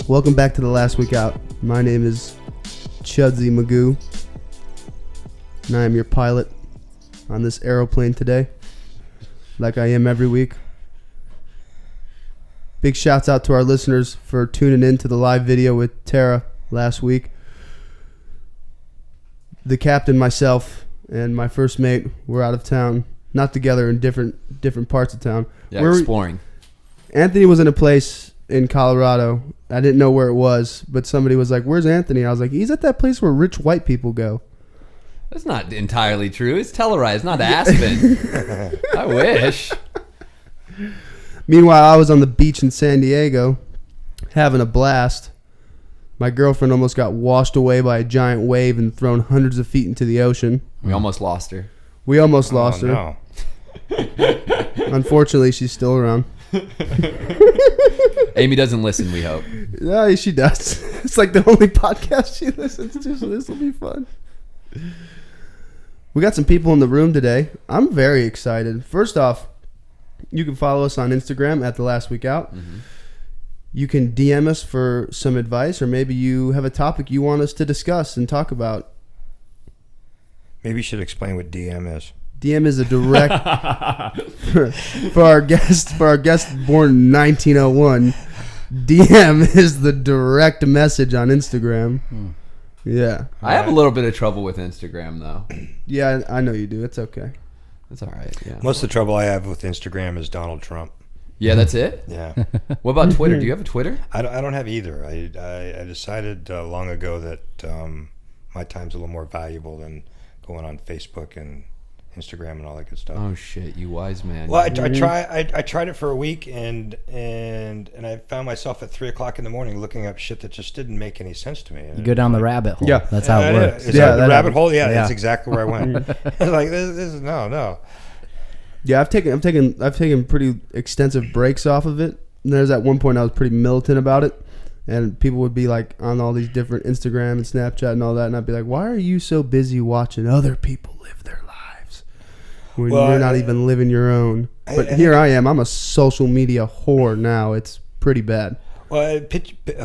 Welcome back to the Last Week Out. My name is Chudsy Magoo, and I am your pilot on this aeroplane today, like I am every week. Big shouts out to our listeners for tuning in to the live video with Tara last week. The captain, myself, and my first mate were out of town, not together, in different parts of town. Yeah, exploring. Anthony was in a place in Colorado. I didn't know where it was, but somebody was like, "Where's Anthony?" I was like, "He's at that place where rich white people go." That's not entirely true. It's televised, not Aspen. I wish. Meanwhile, I was on the beach in San Diego having a blast. My girlfriend almost got washed away by a giant wave and thrown hundreds of feet into the ocean. We almost lost her. We almost lost her. No. Unfortunately, she's still around. Amy doesn't listen, we hope. Yeah, she does. It's like the only podcast she listens to, so this will be fun. We got some people in the room today. I'm very excited. First off, you can follow us on Instagram at The Last Week Out. Mm-hmm. You can DM us for some advice, or maybe you have a topic you want us to discuss and talk about. Maybe you should explain what DM is. DM is a direct for our guest born in 1901. DM is the direct message on Instagram. Yeah. I have a little bit of trouble with Instagram, though. Yeah, I know you do. It's okay. That's all right. Yeah. Most of the trouble I have with Instagram is Donald Trump. Yeah, that's it? Yeah. What about Twitter? Do you have a Twitter? I don't have either. I decided long ago that my time's a little more valuable than going on Facebook and Instagram and all that good stuff. Oh shit, you wise man. Well, I tried it for a week and I found myself at 3:00 in the morning looking up shit that just didn't make any sense to me. You go down the rabbit hole. Yeah, that's how it works. The rabbit happens. hole. Yeah, that's exactly where I went. Like this is no. Yeah, I've taken pretty extensive breaks off of it. And there's at one point I was pretty militant about it, and people would be like on all these different Instagram and Snapchat and all that, and I'd be like, "Why are you so busy watching other people live their lives when you're not even living your own?" But here I am. I'm a social media whore now. It's pretty bad. Well,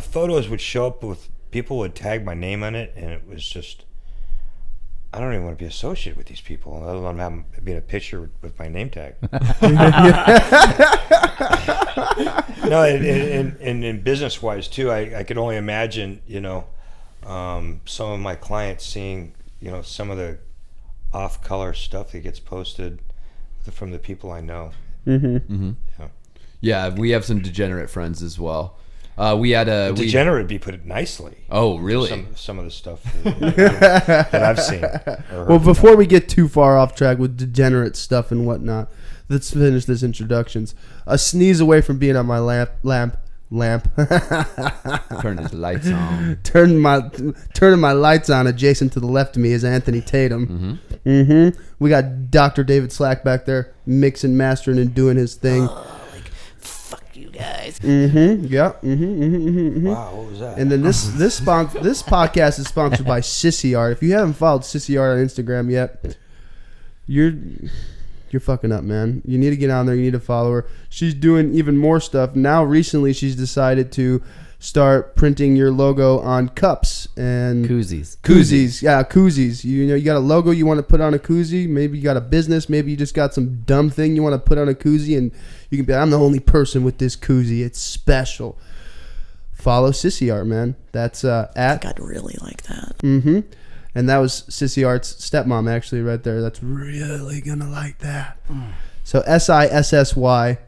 photos would show up with people would tag my name on it, and it was just. I don't even want to be associated with these people, let alone having being a picture with my name tag. No, and in business wise too, I could only imagine, some of my clients seeing, some of the off color stuff that gets posted from the people I know. Mm-hmm. Mm-hmm. Yeah, we have some degenerate friends as well. We had a degenerate would be put it nicely. Oh, really? Some of the stuff that I've seen. Well, before we get too far off track with degenerate stuff and whatnot, let's finish this introductions. A sneeze away from being on my lamp. Turn his lights on. Turning my lights on. Adjacent to the left of me is Anthony Tatum. Mm-hmm. We got Dr. David Slack back there mixing, mastering, and doing his thing. Guys. Mm-hmm. Yeah. Mm-hmm. Wow, what was that? And then this podcast is sponsored by Sissy Art. If you haven't followed Sissy Art on Instagram yet, you're fucking up, man. You need to get on there. You need to follow her. She's doing even more stuff now. Recently, she's decided to start printing your logo on cups and koozies. Yeah, koozies. You got a logo you want to put on a koozie. Maybe you got a business. Maybe you just got some dumb thing you want to put on a koozie, and you can be, I'm the only person with this koozie. It's special. Follow Sissy Art, man. That's at. I think I'd really like that. Mm-hmm. And that was Sissy Art's stepmom, actually, right there. That's really gonna like that. So SISSYART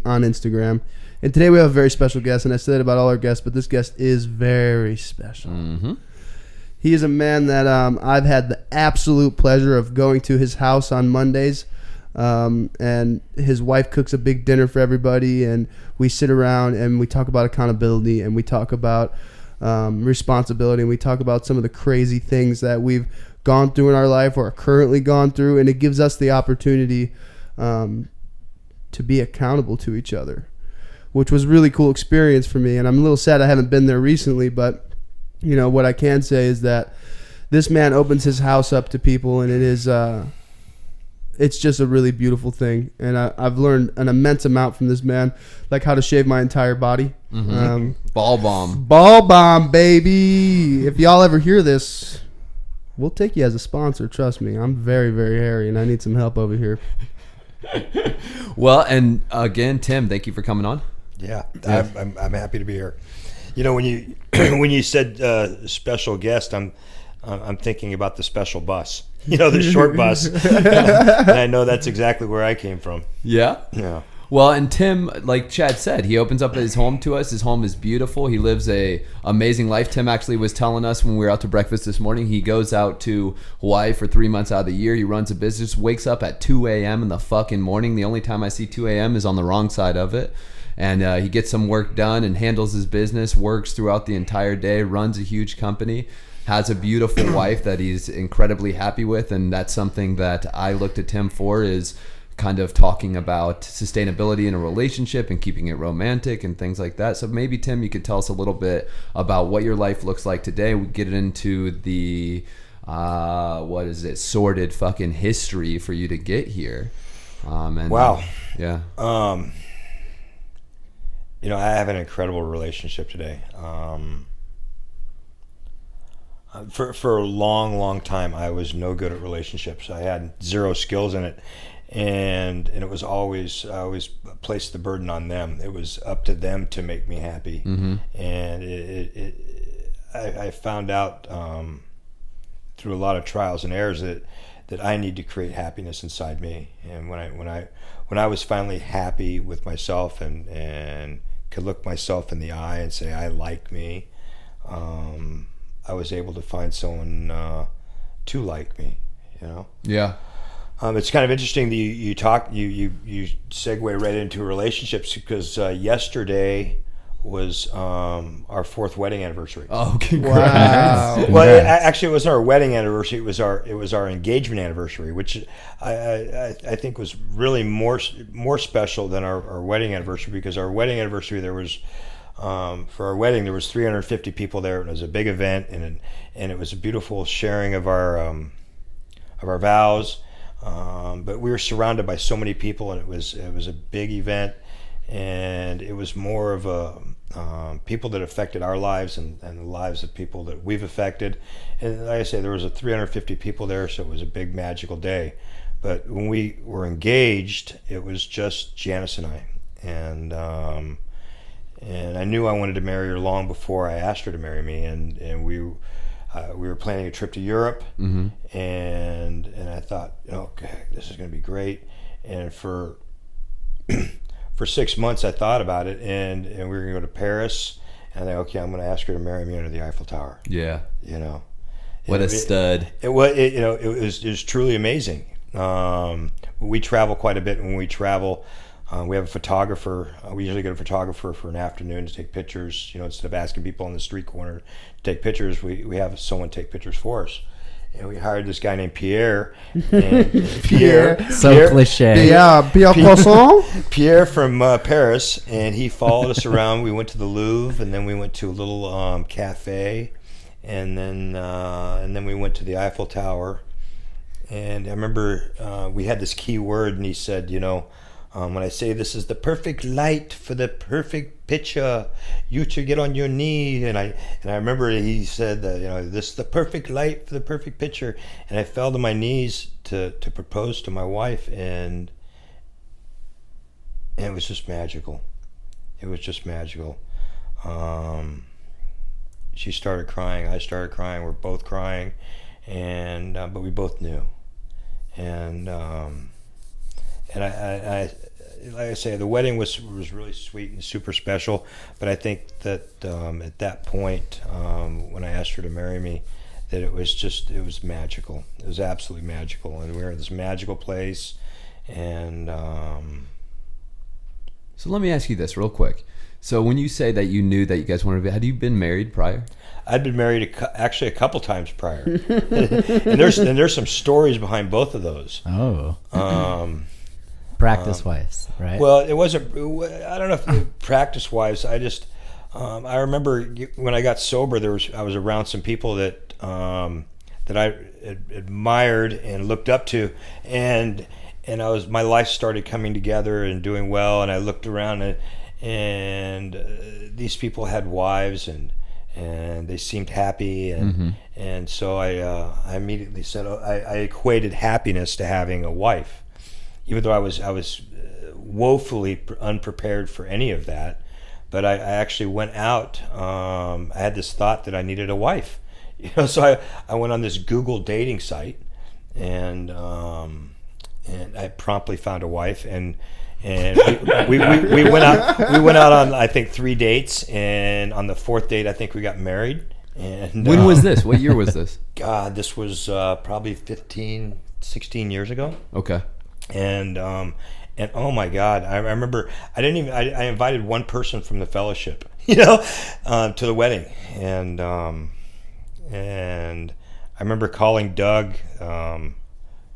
on Instagram. And today we have a very special guest, and I said it about all our guests, but this guest is very special. Mm-hmm. He is a man that I've had the absolute pleasure of going to his house on Mondays, and his wife cooks a big dinner for everybody, and we sit around and we talk about accountability, and we talk about responsibility, and we talk about some of the crazy things that we've gone through in our life or are currently gone through, and it gives us the opportunity to be accountable to each other, which was a really cool experience for me. And I'm a little sad I haven't been there recently, but what I can say is that this man opens his house up to people, and it is it's just a really beautiful thing, and I've learned an immense amount from this man, like how to shave my entire body. Ball bomb. Ball bomb, baby. If y'all ever hear this, we'll take you as a sponsor. Trust me, I'm very, very hairy, and I need some help over here. Well, and again, Tim, thank you for coming on. Yeah, I'm happy to be here. You know, when you when you said special guest, I'm thinking about the special bus. You know, the short bus. And I know that's exactly where I came from. Yeah? Yeah. Well, and Tim, like Chad said, he opens up his home to us. His home is beautiful. He lives a amazing life. Tim actually was telling us when we were out to breakfast this morning, he goes out to Hawaii for 3 months out of the year. He runs a business, wakes up at 2 a.m. in the fucking morning. The only time I see 2 a.m. is on the wrong side of it. And he gets some work done and handles his business, works throughout the entire day, runs a huge company, has a beautiful wife that he's incredibly happy with. And that's something that I looked at Tim for, is kind of talking about sustainability in a relationship and keeping it romantic and things like that. So maybe, Tim, you could tell us a little bit about what your life looks like today. We get into the, sordid fucking history for you to get here. Wow. Yeah. You know, I have an incredible relationship today. For a long, long time, I was no good at relationships. I had zero skills in it, and it was always, I always placed the burden on them. It was up to them to make me happy, and I found out through a lot of trials and errors that I need to create happiness inside me. And when I was finally happy with myself and could look myself in the eye and say I like me, I was able to find someone to like me. You know. Yeah. It's kind of interesting that you segue right into relationships, because yesterday was our 4th wedding anniversary. Oh, congrats! Wow. Well, actually, it was our wedding anniversary. It was our engagement anniversary, which I think was really more special than our wedding anniversary, because our wedding anniversary, there was for our wedding there was 350 people there. It was a big event, and it was a beautiful sharing of our vows. But we were surrounded by so many people, and it was a big event, and it was more of a people that affected our lives and the lives of people that we've affected. And like I say, there was 350 people there, so it was a big magical day. But when we were engaged, it was just Janice and I, and I knew I wanted to marry her long before I asked her to marry me, and we were planning a trip to Europe, and I thought, okay, this is going to be great. And for 6 months, I thought about it, and we were going to go to Paris. And I thought, okay, I'm going to ask her to marry me under the Eiffel Tower. Yeah. You know, what a stud. It was truly amazing. We travel quite a bit. When we travel, we have a photographer. We usually get a photographer for an afternoon to take pictures. You know, instead of asking people on the street corner to take pictures, we have someone take pictures for us. And we hired this guy named Pierre. Pierre. Cliche. Yeah, Pierre Poisson. Pierre from Paris, and he followed us around. We went to the Louvre, and then we went to a little cafe, and then we went to the Eiffel Tower. And I remember we had this key word, and he said, when I say this is the perfect light for the perfect picture, you should get on your knee. And I remember he said that, this is the perfect light for the perfect picture. And I fell to my knees to propose to my wife, and it was just magical. It was just magical. She started crying. I started crying. We're both crying, and but we both knew. And I like I say, the wedding was really sweet and super special. But I think that at that point, when I asked her to marry me, that it was magical. It was absolutely magical, and we were in this magical place. And so let me ask you this real quick. So when you say that you knew that you guys wanted to be, had you been married prior? I'd been married actually a couple times prior, and there's some stories behind both of those. Oh. Practice-wise, right? Well, it wasn't. I don't know if practice-wise. I just. I remember when I got sober, I was around some people that I admired and looked up to, and my life started coming together and doing well, and I looked around and these people had wives and they seemed happy, and so I immediately said, I equated happiness to having a wife, even though I was woefully unprepared for any of that. But I actually went out. I had this thought that I needed a wife, so I went on this Google dating site, and I promptly found a wife, and we went out on, I think, 3 dates, and on the 4th date I think we got married. And when was this? What year was this? God, this was probably 16 years ago. Okay. And oh my God, I remember I invited one person from the fellowship, to the wedding, and I remember calling Doug,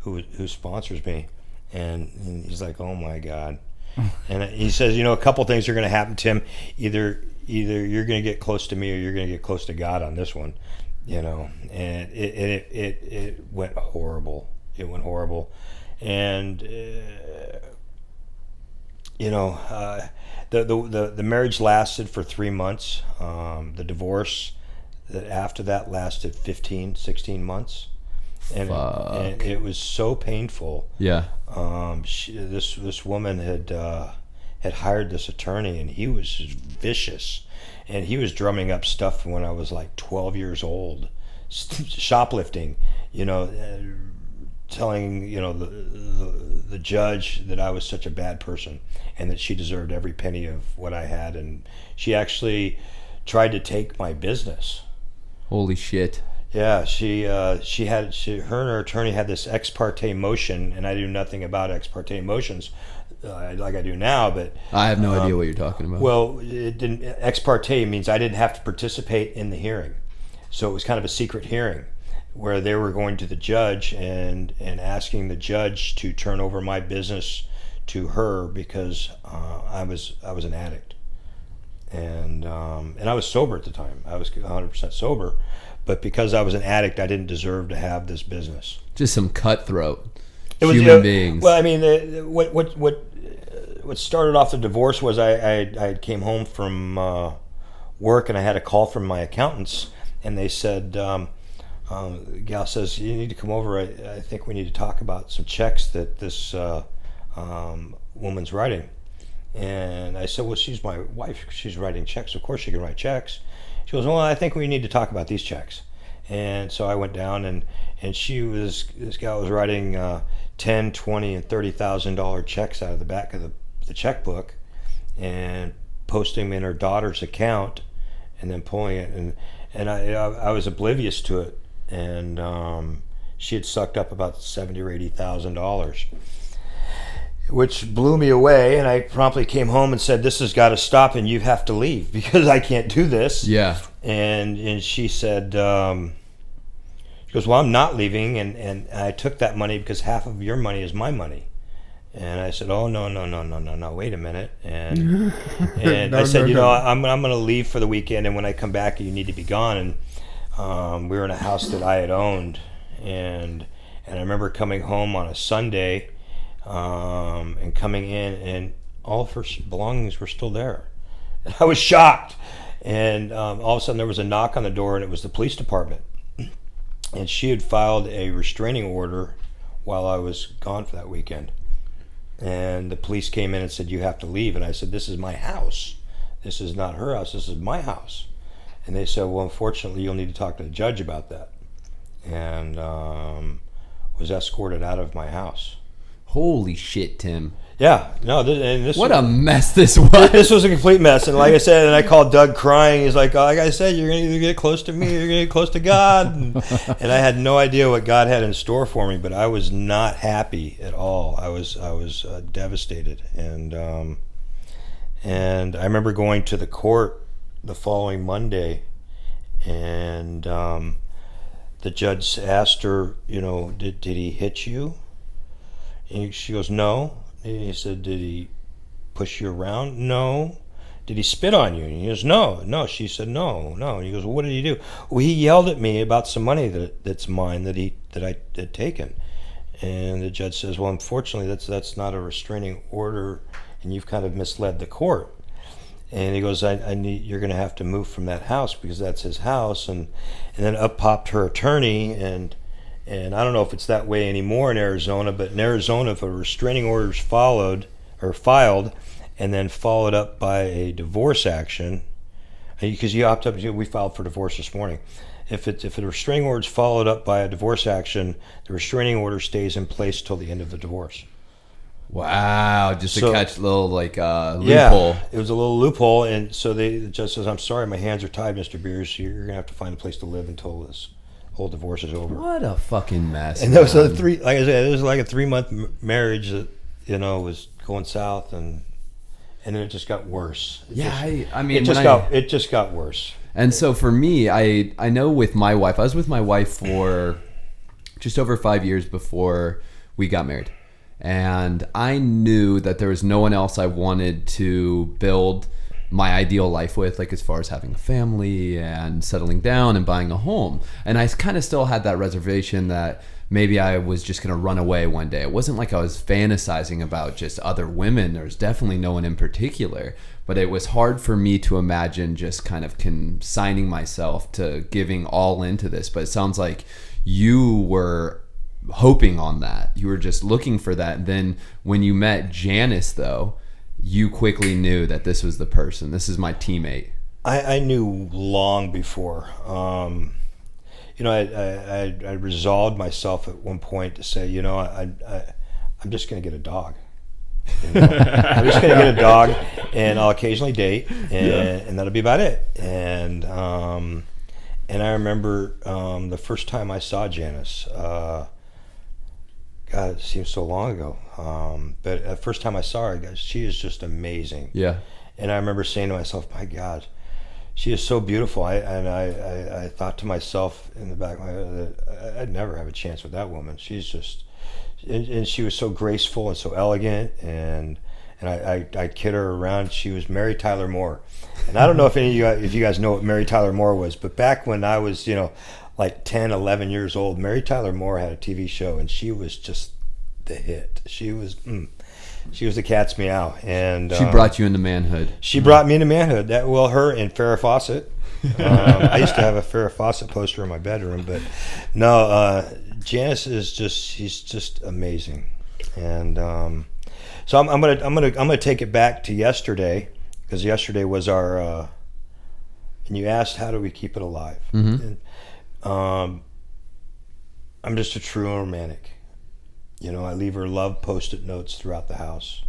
who sponsors me, and he's like, oh my God, and he says, a couple things are going to happen, Tim. Either you're going to get close to me or you're going to get close to God on this one, and it went horrible. It went horrible, and the marriage lasted for 3 months. The divorce after that lasted 15, 16 months. And it was so painful. Yeah. This woman had hired this attorney, and he was just vicious, and he was drumming up stuff from when I was like 12 years old, shoplifting, telling the judge that I was such a bad person and that she deserved every penny of what I had, and she actually tried to take my business. Holy shit. Yeah, her and her attorney had this ex parte motion, and I knew nothing about ex parte motions like I do now, but I have no idea what you're talking about. Well, it didn't. Ex parte means I didn't have to participate in the hearing, so it was kind of a secret hearing where they were going to the judge and asking the judge to turn over my business to her because I was an addict, and I was sober at the time. I was 100% sober. But because I was an addict, I didn't deserve to have this business. Just some cutthroat human beings. Well, I mean, what started off the divorce was I came home from work, and I had a call from my accountants, and they said, the gal says, you need to come over. I think we need to talk about some checks that this woman's writing. And I said, well, she's my wife. She's writing checks. Of course she can write checks. She goes, well, I think we need to talk about these checks. And so I went down, and this gal was writing $10, $20, and $30,000 checks out of the back of the checkbook and posting them in her daughter's account and then pulling it. And I was oblivious to it. And she had sucked up about $70,000 or $80,000. Which blew me away, and I promptly came home and said, this has got to stop, and you have to leave because I can't do this. Yeah. And she said, she goes, well, I'm not leaving, and I took that money because half of your money is my money. And I said, oh, no, wait a minute. And I said, I'm going to leave for the weekend, and when I come back, you need to be gone. And we were in a house that I had owned, and I remember coming home on a Sunday, and coming in, and all of her belongings were still there. And I was shocked, and all of a sudden there was a knock on the door, and it was the police department, and she had filed a restraining order while I was gone for that weekend, and the police came in and said, you have to leave. And I said, this is my house, this is not her house, this is my house. And they said, well, unfortunately you'll need to talk to the judge about that, and was escorted out of my house. Holy shit, Tim. Yeah, no, this what a mess this was. This was a complete mess, and like I said, and I called Doug crying. He's like, like I said, you're going to either get close to me or you're going to get close to God. And I had no idea what God had in store for me, but I was not happy at all. I was devastated, and I remember going to the court the following Monday, and the judge asked her, did he hit you? And she goes, no. And he said, did he push you around? No. Did he spit on you? And he goes, no. She said, no. And he goes, well, what did he do? Well, he yelled at me about some money that's mine that I had taken. And the judge says, well, unfortunately, that's not a restraining order, and you've kind of misled the court. And he goes, I need, you're going to have to move from that house because that's his house. And then up popped her attorney, and I don't know if it's that way anymore in Arizona, but in Arizona, if a restraining order is filed and then followed up by a divorce action, because you opt up, we filed for divorce this morning. If a restraining order is followed up by a divorce action, the restraining order stays in place till the end of the divorce. Wow, just to catch a little loophole. Yeah, it was a little loophole, and so the judge says, I'm sorry, my hands are tied, Mr. Biers. You're going to have to find a place to live until this whole divorce is over. What a fucking mess. And that was like I said, it was like a 3-month marriage that, was going south, and then it just got worse. It just got worse. And so for me, I know with my wife, I was with my wife for just over 5 years before we got married. And I knew that there was no one else I wanted to build my ideal life with, like as far as having a family and settling down and buying a home. And I kind of still had that reservation that maybe I was just going to run away one day. It wasn't like I was fantasizing about just other women. There's definitely no one in particular. But it was hard for me to imagine just kind of consigning myself to giving all into this. But it sounds like you were hoping on that. You were just looking for that. Then when you met Janice, though, you quickly knew that this was the person. This is my teammate. I knew long before. I resolved myself at one point to say, I'm just going to get a dog. I'm just going to get a dog, and I'll occasionally date, and that'll be about it. And I remember the first time I saw Janice. God, it seems so long ago. But the first time I saw her, guys, she is just amazing. Yeah. And I remember saying to myself, my God, she is so beautiful. I thought to myself in the back of my head that I'd never have a chance with that woman. She's just, and she was so graceful and so elegant, and I kid her around. She was Mary Tyler Moore. And I don't know if you guys know what Mary Tyler Moore was, but back when I was, like 10, 11 years old, Mary Tyler Moore had a TV show, and she was just the hit. She was the cat's meow, and she brought you into manhood. She brought me into manhood. Her and Farrah Fawcett. I used to have a Farrah Fawcett poster in my bedroom, but no, Janice is she's just amazing, and so I'm gonna take it back to yesterday, because yesterday was our. And you asked, how do we keep it alive? Mm-hmm. And, I'm just a true romantic. I leave her love post-it notes throughout the house.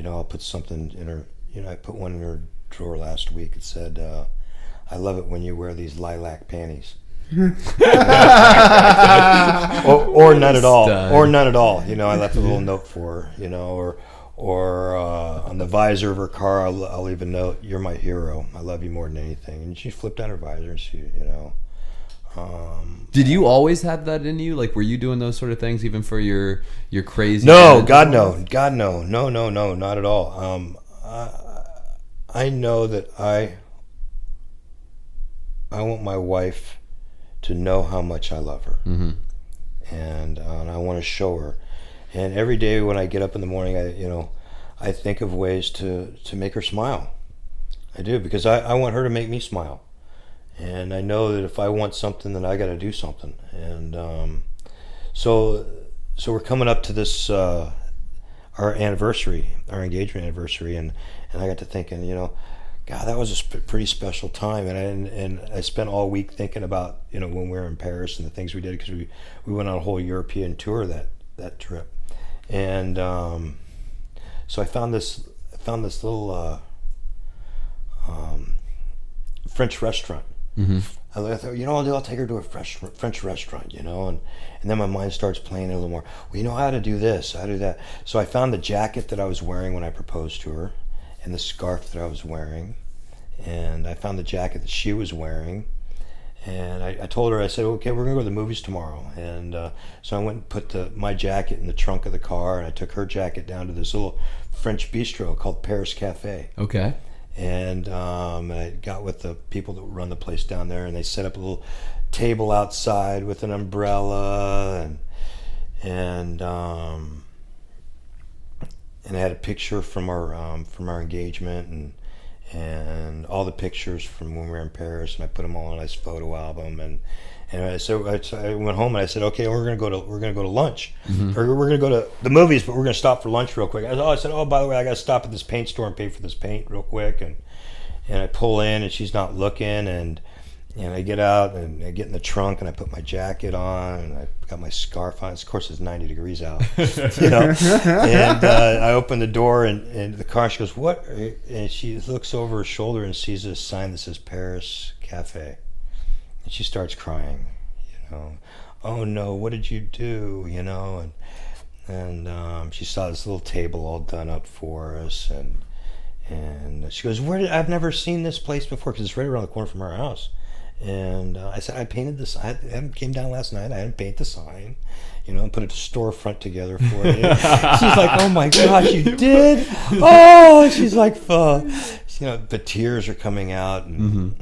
I'll put something in her. I put one in her drawer last week. It said, "I love it when you wear these lilac panties." or none at all. Or none at all. I left a little note for her. Or on the visor of her car, I'll leave a note. You're my hero. I love you more than anything. And she flipped down her visor, and she, Did you always have that in you? Like, were you doing those sort of things even for your crazy? No, God no, not at all. I know that I want my wife to know how much I love her, mm-hmm. and I want to show her. And every day when I get up in the morning, I think of ways to make her smile. I do, because I want her to make me smile. And I know that if I want something, then I got to do something. And so we're coming up to this our anniversary, our engagement anniversary, and I got to thinking, God, that was a pretty special time. And I spent all week thinking about when we were in Paris and the things we did, because we went on a whole European tour that trip. And so I found this little French restaurant. Mm-hmm. I thought, I'll take her to a French restaurant, and then my mind starts playing a little more. Well, how to do this, how to do that. So I found the jacket that I was wearing when I proposed to her, and the scarf that I was wearing, and I found the jacket that she was wearing, and I told her, I said, okay, we're gonna go to the movies tomorrow, and so I went and put my jacket in the trunk of the car, and I took her jacket down to this little French bistro called Paris Cafe. Okay. And I got with the people that run the place down there, and they set up a little table outside with an umbrella, and I had a picture from our engagement and all the pictures from when we were in Paris, and I put them all in a nice photo album, and I went home and I said, okay, we're gonna go to lunch, or we're gonna go to the movies, but we're gonna stop for lunch real quick. I said, oh, by the way, I gotta stop at this paint store and pay for this paint real quick, and I pull in and she's not looking, and I get out and I get in the trunk and I put my jacket on and I got my scarf on. Of course, it's 90 degrees out, you know. And I open the door and the car. She goes, "What?" And she looks over her shoulder and sees this sign that says Paris Cafe, and she starts crying. You know, oh no, what did you do? You know, and she saw this little table all done up for us, and she goes, I've never seen this place before because it's right around the corner from our house. And I said, I painted this. I came down last night. I didn't paint the sign, you know, and put a storefront together for it. She's like, oh my gosh, you did? Oh, she's like, you know, the tears are coming out, and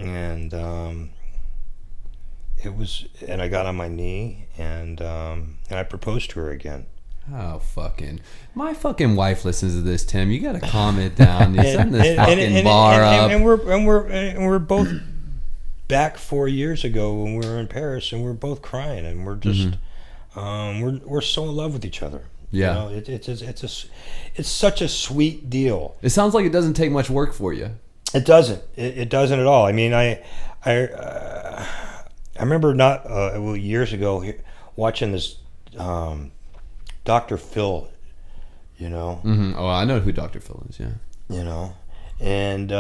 it was, and I got on my knee and I proposed to her again. Oh, my fucking wife listens to this, Tim. You gotta calm it down. You're setting this fucking bar up. And we're both back 4 years ago when we were in Paris, and we're both crying, and we're just we're so in love with each other. Yeah, you know, it's such a sweet deal. It sounds like it doesn't take much work for you. It doesn't. It doesn't at all. I mean, I remember years ago watching this Dr. Phil. You know. Oh, I know who Dr. Phil is. Yeah. You know, and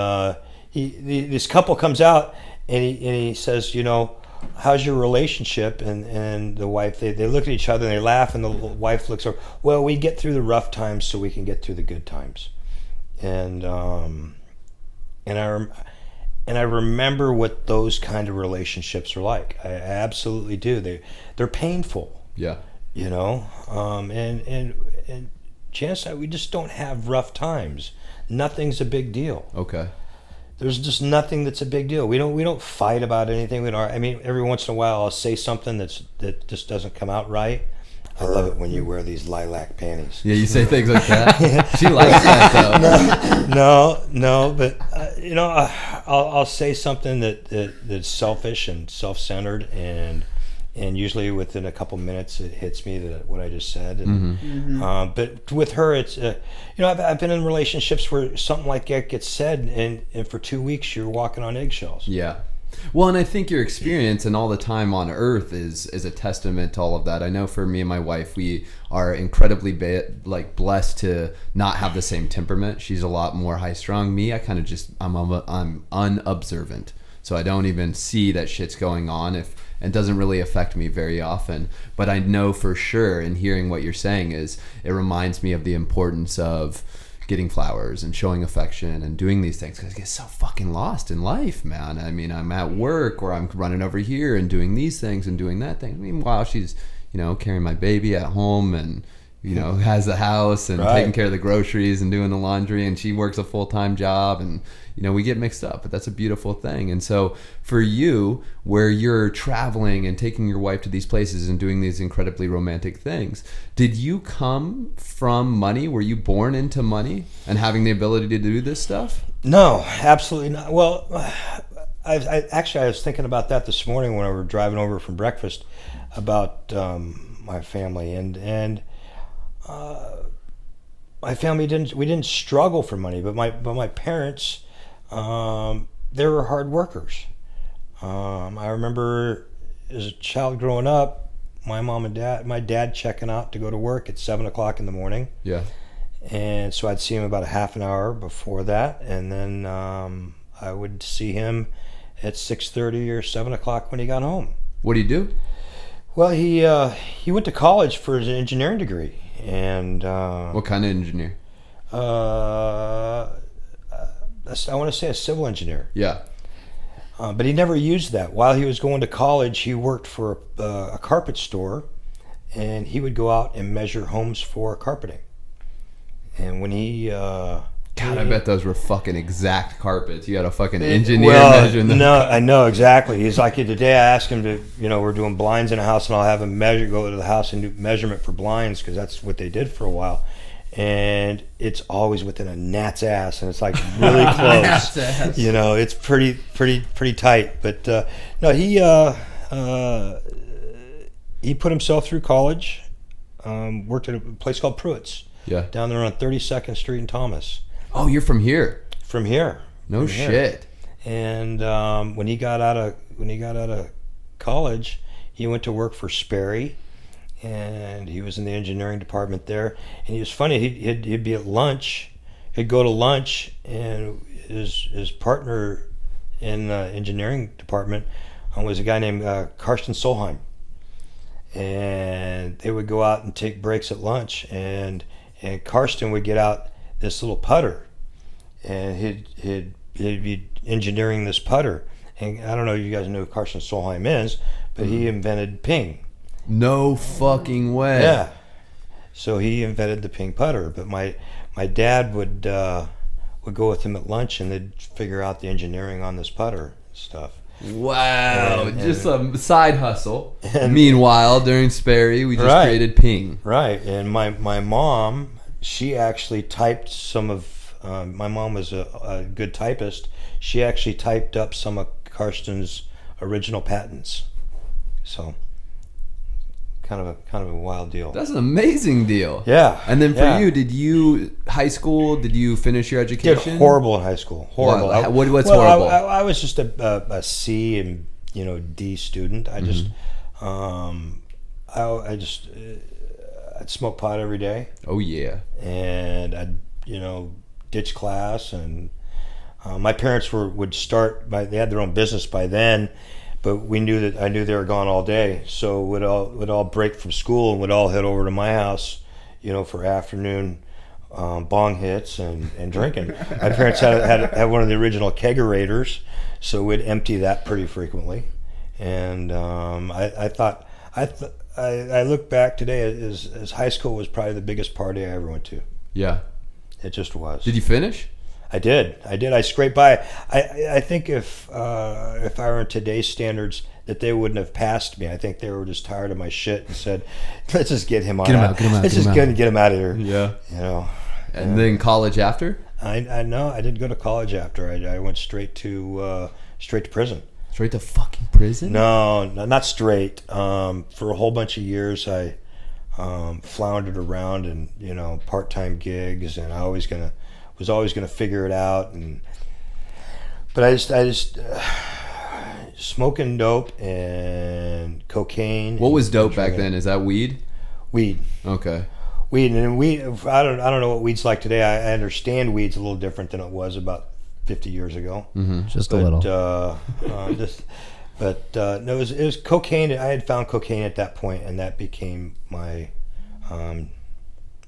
this couple comes out. And he says, you know, how's your relationship? And the wife, they look at each other and they laugh, and the wife looks over. Well, we get through the rough times so we can get through the good times. And I remember what those kind of relationships are like. I absolutely do. They're painful. Yeah. You know, and Janice and I, we just don't have rough times. Nothing's a big deal. Okay. There's just nothing that's a big deal. We don't fight about anything. I mean, every once in a while I'll say something that just doesn't come out right. I love it when you wear these lilac panties. Yeah, you say things like that. She likes that though. No, but you know, I'll say something that's selfish and self-centered, and usually within a couple minutes it hits me that what I just said. And, but with her, it's you know, I've been in relationships where something like that gets said, and for 2 weeks you're walking on eggshells. Yeah. Well, and I think your experience and all the time on Earth is a testament to all of that. I know for me and my wife, we are incredibly blessed to not have the same temperament. She's a lot more high-strung. Me, I kind of I'm unobservant, so I don't even see that shit's going on and doesn't really affect me very often. But I know for sure, and hearing what you're saying it reminds me of the importance of getting flowers and showing affection and doing these things, because I get so fucking lost in life, man. I mean, I'm at work or I'm running over here and doing these things and doing that thing. Meanwhile, she's, you know, carrying my baby at home and, you know, has the house and taking care of the groceries and doing the laundry, and she works a full-time job, and, you know, we get mixed up, but that's a beautiful thing. And so for you, where you're traveling and taking your wife to these places and doing these incredibly romantic things, did you come from money? Were you born into money and having the ability to do this stuff? No, absolutely not. Well, I was thinking about that this morning when we were driving over from breakfast about my family, and my family didn't struggle for money, but my parents, they were hard workers. I remember as a child growing up, my dad checking out to go to work at 7:00 in the morning. Yeah. And so I'd see him about a half an hour before that, and then I would see him at 6:30 or 7:00 when he got home. What do you do? Well, he went to college for his engineering degree, and what kind of engineer? I want to say a civil engineer. Yeah. But he never used that. While he was going to college, he worked for a carpet store, and he would go out and measure homes for carpeting. And when he God, I bet those were fucking exact carpets. You had a fucking engineer measuring them. No, I know exactly. He's like, today I asked him to, we're doing blinds in a house, and I'll have him go to the house and do measurement for blinds, because that's what they did for a while. And it's always within a gnat's ass, and it's like really close. It's pretty tight. But no, he put himself through college. Worked at a place called Pruitt's. Yeah. Down there on 32nd Street in Thomas. Oh, you're from here? From here. No shit. And when he got out of college, he went to work for Sperry, and he was in the engineering department there. And he was funny. He'd be at lunch. He'd go to lunch, and his partner in the engineering department was a guy named Karsten Solheim. And they would go out and take breaks at lunch, and Karsten would get out this little putter, and he'd be engineering this putter. And I don't know if you guys know who Karsten Solheim is, but he invented ping. No fucking way. Yeah. So he invented the ping putter. But my dad would go with him at lunch, and they'd figure out the engineering on this putter stuff. Wow, just a side hustle. Meanwhile, during Sperry, we just created Ping. Right, and my mom, she actually typed some of, my mom was a good typist. She actually typed up some of Karsten's original patents. So, kind of a wild deal. That's an amazing deal. Yeah. And then for you, high school, did you finish your education? Did horrible in high school. Horrible. What's horrible? I was just a C and D student. I just I'd smoke pot every day. Oh yeah. And I'd ditch class, and my parents would start they had their own business by then. But I knew they were gone all day, so we'd all break from school and would all head over to my house, for afternoon bong hits and drinking. My parents had one of the original kegerators, so we'd empty that pretty frequently. And I look back today as high school was probably the biggest party I ever went to. Yeah, it just was. Did you finish? I did. I scraped by. I think if I were in today's standards, that they wouldn't have passed me. I think they were just tired of my shit and said, "Let's just get him out. Let's just get him out of here." Yeah. And then college after? I know. I didn't go to college after. I went straight to prison. Straight to fucking prison? No, not straight. For a whole bunch of years, I floundered around in part-time gigs, and I was always gonna figure it out, but I just smoking dope and cocaine. What was dope back then? Is that weed? Weed. Okay. Weed, and weed. I don't know what weed's like today. I understand weed's a little different than it was about 50 years ago. Mm-hmm. Just a little. No, it was cocaine. I had found cocaine at that point, and that became my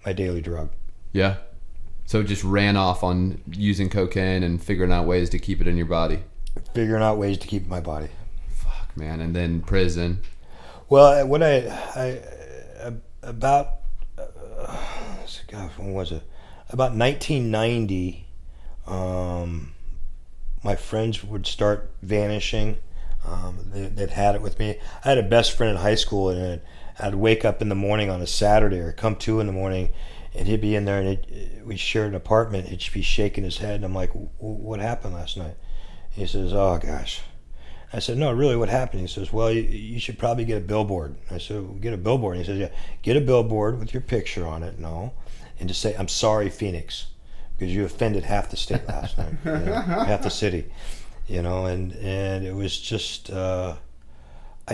daily drug. Yeah. So it just ran off on using cocaine and figuring out ways to keep it in your body. Figuring out ways to keep it in my body. Fuck, man. And then prison. Well, when about when was it? About 1990, my friends would start vanishing. They'd had it with me. I had a best friend in high school, and I'd wake up in the morning on a Saturday or come 2 in the morning, and he'd be in there, and we shared an apartment. He'd be shaking his head, and I'm like, "What happened last night?" He says, "Oh gosh." I said, "No, really, what happened?" He says, "Well, you should probably get a billboard." I said, well, "Get a billboard?" He says, "Yeah, get a billboard with your picture on it, and just say, 'I'm sorry, Phoenix, because you offended half the state last night, half the city, and it was just, I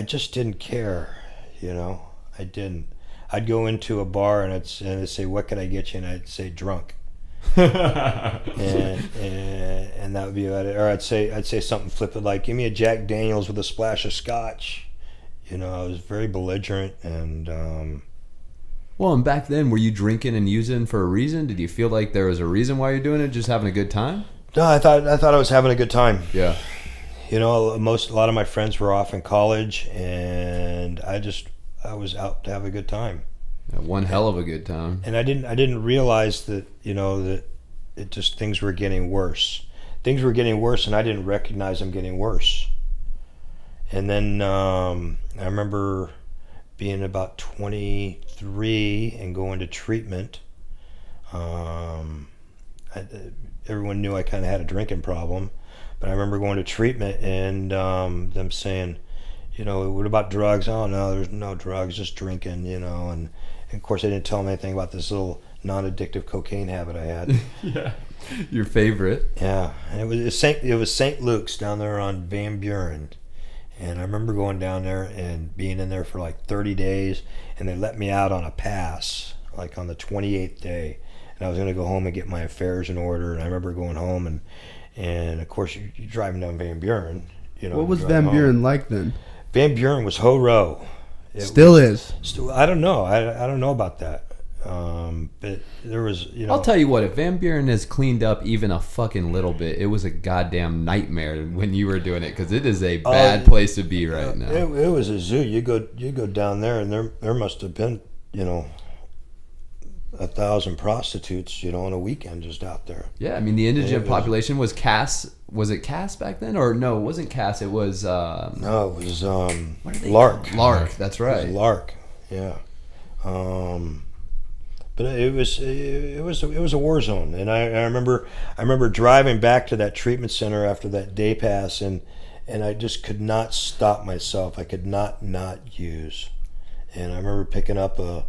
just didn't care, I didn't. I'd go into a bar and I'd say, "What can I get you?" And I'd say, "Drunk." and that would be about it. Or I'd say something flippant like, "Give me a Jack Daniels with a splash of scotch." I was very belligerent, and well, and back then, were you drinking and using for a reason? Did you feel like there was a reason why you're doing it, just having a good time? No, I thought I was having a good time. Yeah. A lot of my friends were off in college, and I was out to have a good time. Yeah, one hell of a good time. And I didn't realize that it just things were getting worse. Things were getting worse, and I didn't recognize them getting worse. And then I remember being about 23 and going to treatment. Everyone knew I kind of had a drinking problem, but I remember going to treatment and them saying, what about drugs? Oh, no, there's no drugs, just drinking, and of course they didn't tell me anything about this little non-addictive cocaine habit I had. Yeah, your favorite. Yeah, and it was St. Luke's down there on Van Buren. And I remember going down there and being in there for like 30 days, and they let me out on a pass, like on the 28th day. And I was going to go home and get my affairs in order. And I remember going home, and of course, you're driving down Van Buren. What was Van Buren like then? Van Buren was ho-ro. Still is. I don't know. I don't know about that. But there was, I'll tell you what, if Van Buren is cleaned up even a fucking little bit, it was a goddamn nightmare when you were doing it, because it is a bad place to be right now. It was a zoo. You go down there, and there must have been 1,000 prostitutes, on a weekend just out there. Yeah, I mean the indigent population was Cass. Was it Cass back then, or no? It wasn't Cass. It was no, it was Lark. Lark. That's right. It was Lark. Yeah. But it was a war zone, and I remember driving back to that treatment center after that day pass, and I just could not stop myself. I could not use, and I remember picking up a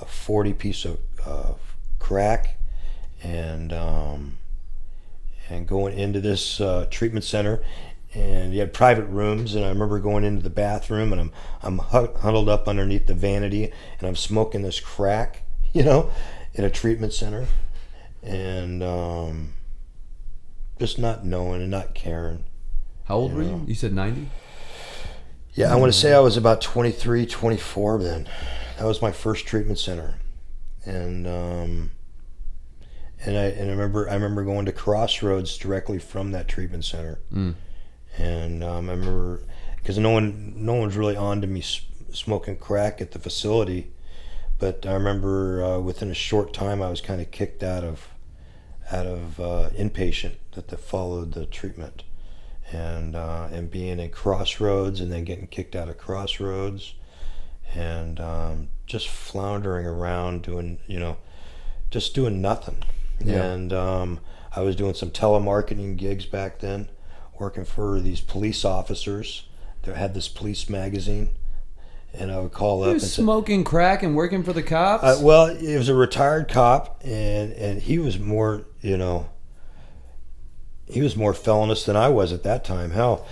40 piece of crack, and going into this treatment center. And you had private rooms, and I remember going into the bathroom, and I'm huddled up underneath the vanity, and I'm smoking this crack, in a treatment center, and just not knowing and not caring. How old were you? You said 90? Yeah, I want to say I was about 23, 24 then. That was my first treatment center, and I remember going to Crossroads directly from that treatment center. And I remember, because no one's really on to me smoking crack at the facility, but I remember within a short time I was kind of kicked out of inpatient that followed the treatment, and being at Crossroads and then getting kicked out of Crossroads, and just floundering around doing just doing nothing. Yeah. And I was doing some telemarketing gigs back then, working for these police officers. They had this police magazine, and I would call up and smoking crack and working for the cops. Well, it was a retired cop, and he was more, he was more felonious than I was at that time. Hell,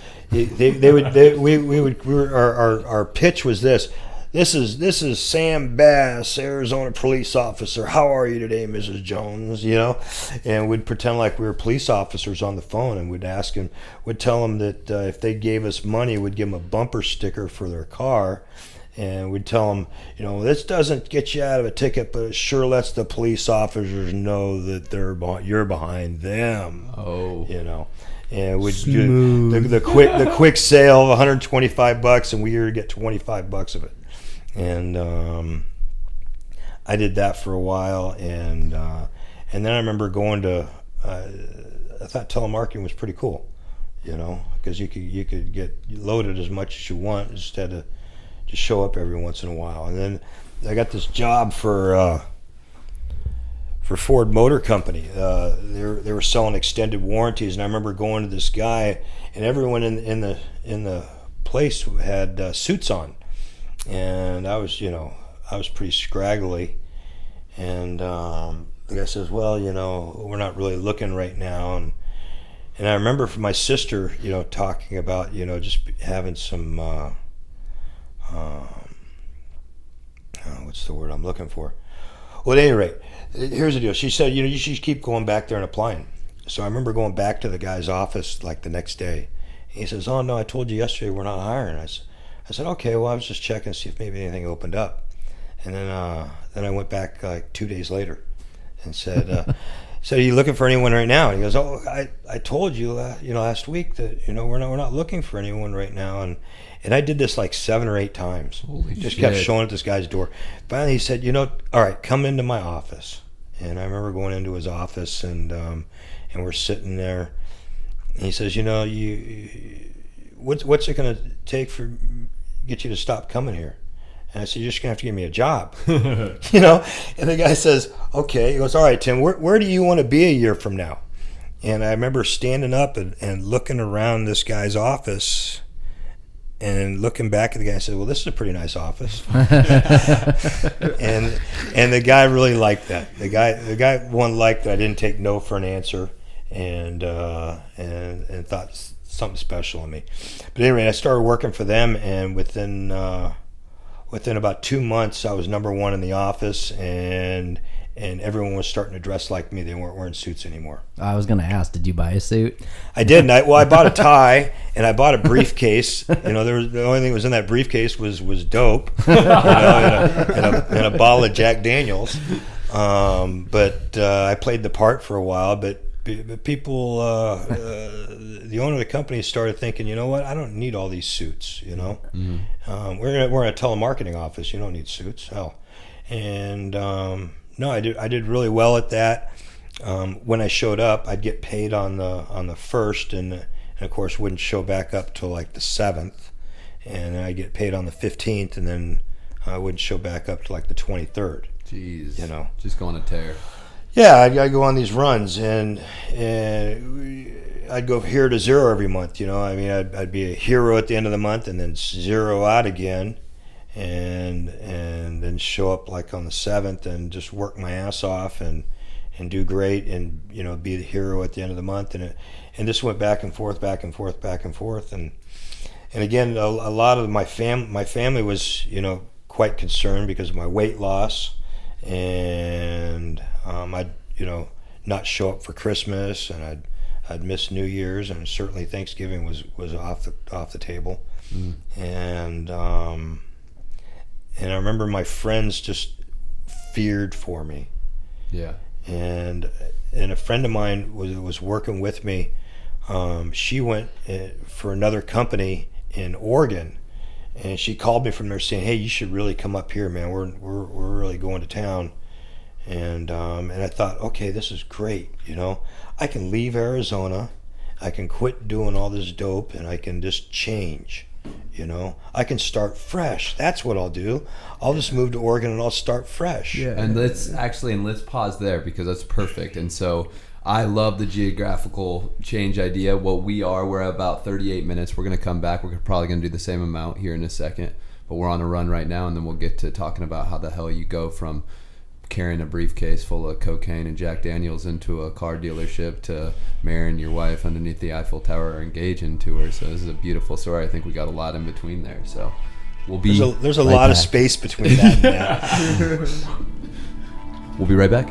our pitch was this. This is Sam Bass, Arizona police officer. How are you today, Mrs. Jones? And we'd pretend like we were police officers on the phone, and we'd tell them that if they gave us money, we'd give them a bumper sticker for their car, and we'd tell them, this doesn't get you out of a ticket, but it sure lets the police officers know that you're behind them. Oh, And we'd do the quick sale of $125, and we would get $25 of it. And I did that for a while, and then I remember going to. I thought telemarketing was pretty cool, because you could get loaded as much as you want instead of just show up every once in a while. And then I got this job for Ford Motor Company. They were selling extended warranties, and I remember going to this guy, and everyone in the place had suits on. And I was pretty scraggly, and the guy says, "Well, we're not really looking right now." And I remember from my sister, talking about, just having some, what's the word I'm looking for? Well, at any rate, here's the deal. She said, you should keep going back there and applying. So I remember going back to the guy's office like the next day. He says, "Oh no, I told you yesterday we're not hiring." I said, "Okay, well, I was just checking to see if maybe anything opened up." And then I went back like 2 days later and said, "So are you looking for anyone right now?" And he goes, "Oh, I told you, last week that we're not looking for anyone right now." And I did this like 7 or 8 times. Holy just shit. kept showing at this guy's door. Finally, he said, "All right, come into my office." And I remember going into his office, and we're sitting there, and he says, what's it going to take for get you to stop coming here? And I said, you're just going to have to give me a job. And the guy says, okay. He goes, all right, Tim, where do you want to be a year from now? And I remember standing up and looking around this guy's office and looking back at the guy and said, well, this is a pretty nice office. and the guy really liked that. The guy liked that I didn't take no for an answer, and thought something special in me. But anyway, I started working for them, and within about 2 months, I was number one in the office, and everyone was starting to dress like me. They weren't wearing suits anymore. I was going to ask, did you buy a suit? I did. I bought a tie, and I bought a briefcase. The only thing that was in that briefcase was dope, and a bottle of Jack Daniels. But I played the part for a while. But people, the owner of the company started thinking, you know what? I don't need all these suits. Mm-hmm. We're in a telemarketing office. You don't need suits. Hell, and no, I did really well at that. When I showed up, I'd get paid on the first, and of course wouldn't show back up till like the 7th, and then I'd get paid on the 15th, and then I wouldn't show back up to like the 23rd. Jeez, just going to tear. Yeah, I'd go on these runs, and I'd go here to zero every month. I'd be a hero at the end of the month, and then zero out again. And then show up like on the 7th and just work my ass off and do great, and be the hero at the end of the month, and this went back and forth, and again, a lot of my family was quite concerned because of my weight loss, and I'd not show up for Christmas, and I'd miss New Year's, and certainly Thanksgiving was off the table, and I remember my friends just feared for me. Yeah. And a friend of mine was working with me. She went for another company in Oregon, and she called me from there saying, "Hey, you should really come up here, man. We're really going to town." And I thought, okay, this is great. I can leave Arizona, I can quit doing all this dope, and I can just change. I can start fresh. That's what I'll do. I'll just move to Oregon and I'll start fresh. Yeah. And let's pause there, because that's perfect. And so I love the geographical change idea. We're about 38 minutes. We're going to come back. We're probably going to do the same amount here in a second, but we're on a run right now. And then we'll get to talking about how the hell you go from carrying a briefcase full of cocaine and Jack Daniels into a car dealership to marrying your wife underneath the Eiffel Tower or engaging to her. So this is a beautiful story. I think we got a lot in between there. So we'll be there's a lot of space between that and that. We'll be right back.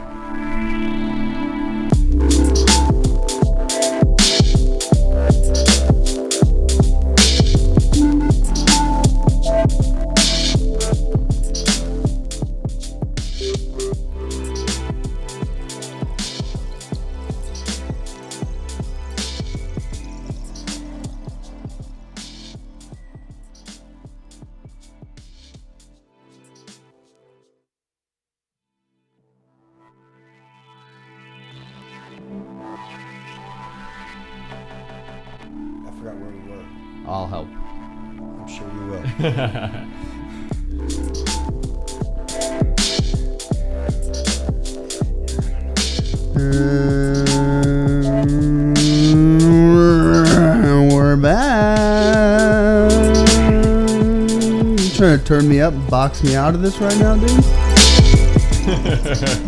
I forgot where we were. I'll help. I'm sure you will. We're back. You trying to turn me up, box me out of this right now, dude?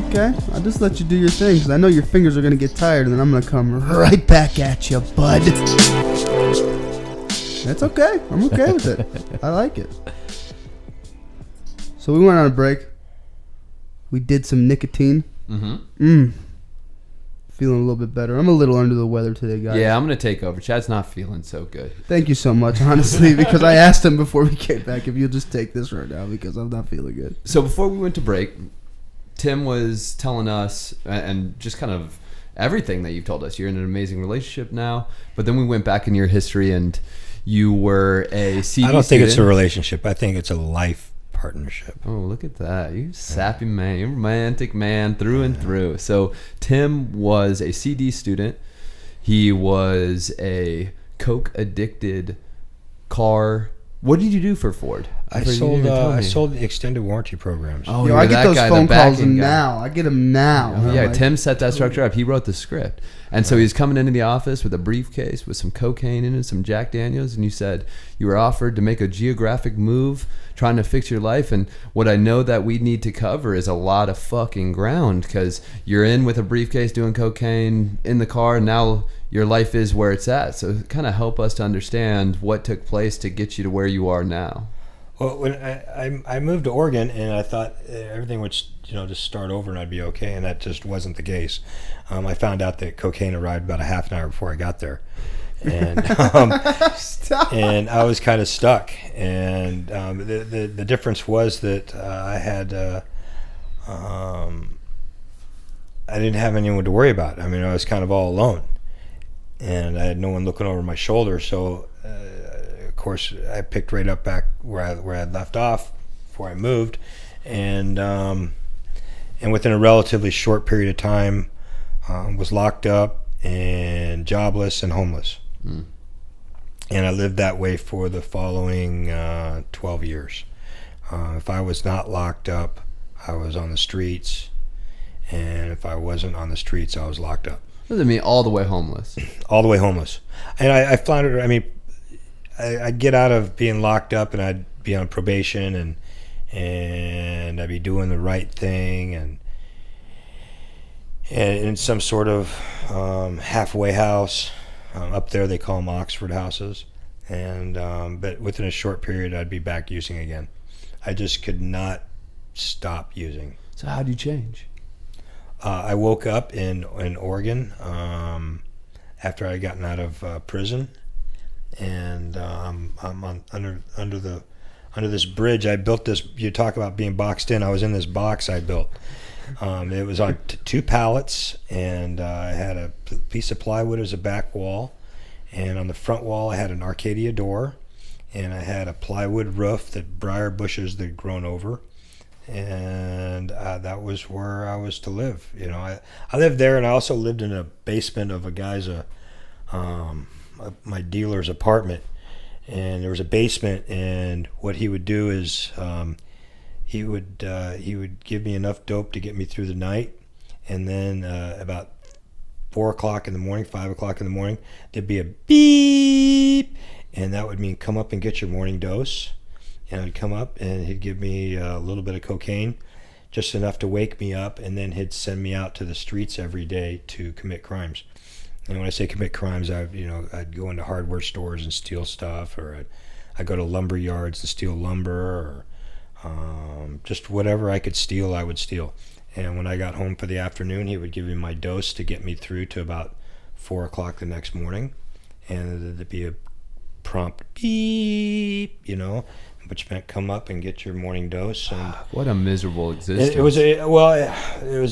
Okay, I'll just let you do your thing, because I know your fingers are going to get tired, and then I'm going to come right back at you, bud. That's okay. I'm okay with it. I like it. So we went on a break. We did some nicotine. Mm-hmm. Feeling a little bit better. I'm a little under the weather today, guys. Yeah, I'm going to take over. Chad's not feeling so good. Thank you so much, honestly, because I asked him before we came back if you'll just take this right now, because I'm not feeling good. So before we went to break, Tim was telling us, and just kind of everything that you've told us. You're in an amazing relationship now, but then we went back in your history, and you were a CD I don't think student. it's a relationship. I think it's a life partnership. Oh, look at that. You sappy man. You're a romantic man through and through. So Tim was a CD student. He was a Coke addicted car. What did you do for Ford? I forgot you didn't tell me. sold extended warranty programs. Oh, Yo, you're I get that those guy, the phone calls backing guy. now. I get them now. Oh, I'm yeah, like, Tim set that structure up. He wrote the script. And so he's coming into the office with a briefcase with some cocaine in it, some Jack Daniels, and you said you were offered to make a geographic move trying to fix your life. And what I know that we need to cover is a lot of fucking ground, because you're in with a briefcase doing cocaine in the car, and now your life is where it's at. So kind of help us to understand what took place to get you to where you are now. Well, when I moved to Oregon, and I thought everything would just start over and I'd be okay, and that just wasn't the case. I found out that cocaine arrived about a half an hour before I got there, and and I was kind of stuck. And the difference was that I didn't have anyone to worry about. I mean, I was kind of all alone, and I had no one looking over my shoulder. So of course, I picked right up back where I had left off before I moved, and within a relatively short period of time, was locked up and jobless and homeless. Mm. And I lived that way for the following 12 years. If I was not locked up, I was on the streets, and if I wasn't on the streets, I was locked up. What does it mean, all the way homeless? All the way homeless. And I found it, I mean, I'd get out of being locked up, and I'd be on probation, and I'd be doing the right thing, and in some sort of halfway house. Up there they call them Oxford houses, and but within a short period I'd be back using again. I just could not stop using. So how'd you change? I woke up in Oregon after I gotten out of prison, and I'm under this bridge. I built this. You talk about being boxed in. I was in this box I built. It was on two pallets, and I had a piece of plywood as a back wall, and on the front wall I had an Arcadia door, and I had a plywood roof that briar bushes that had grown over, and that was where I was to live. You know, I lived there, and I also lived in a basement of a guy's my dealer's apartment, and there was a basement, and what he would do is he would give me enough dope to get me through the night, and then about 4 o'clock in the morning, 5 o'clock in the morning, there'd be a beep, and that would mean come up and get your morning dose. And I'd come up, and he'd give me a little bit of cocaine, just enough to wake me up, and then he'd send me out to the streets every day to commit crimes. And when I say commit crimes, I'd go into hardware stores and steal stuff, or I'd go to lumber yards and steal lumber, or just whatever I could steal, I would steal. And when I got home for the afternoon, he would give me my dose to get me through to about 4 o'clock the next morning, and there'd be a prompt beep, which meant come up and get your morning dose. And what a miserable existence. it was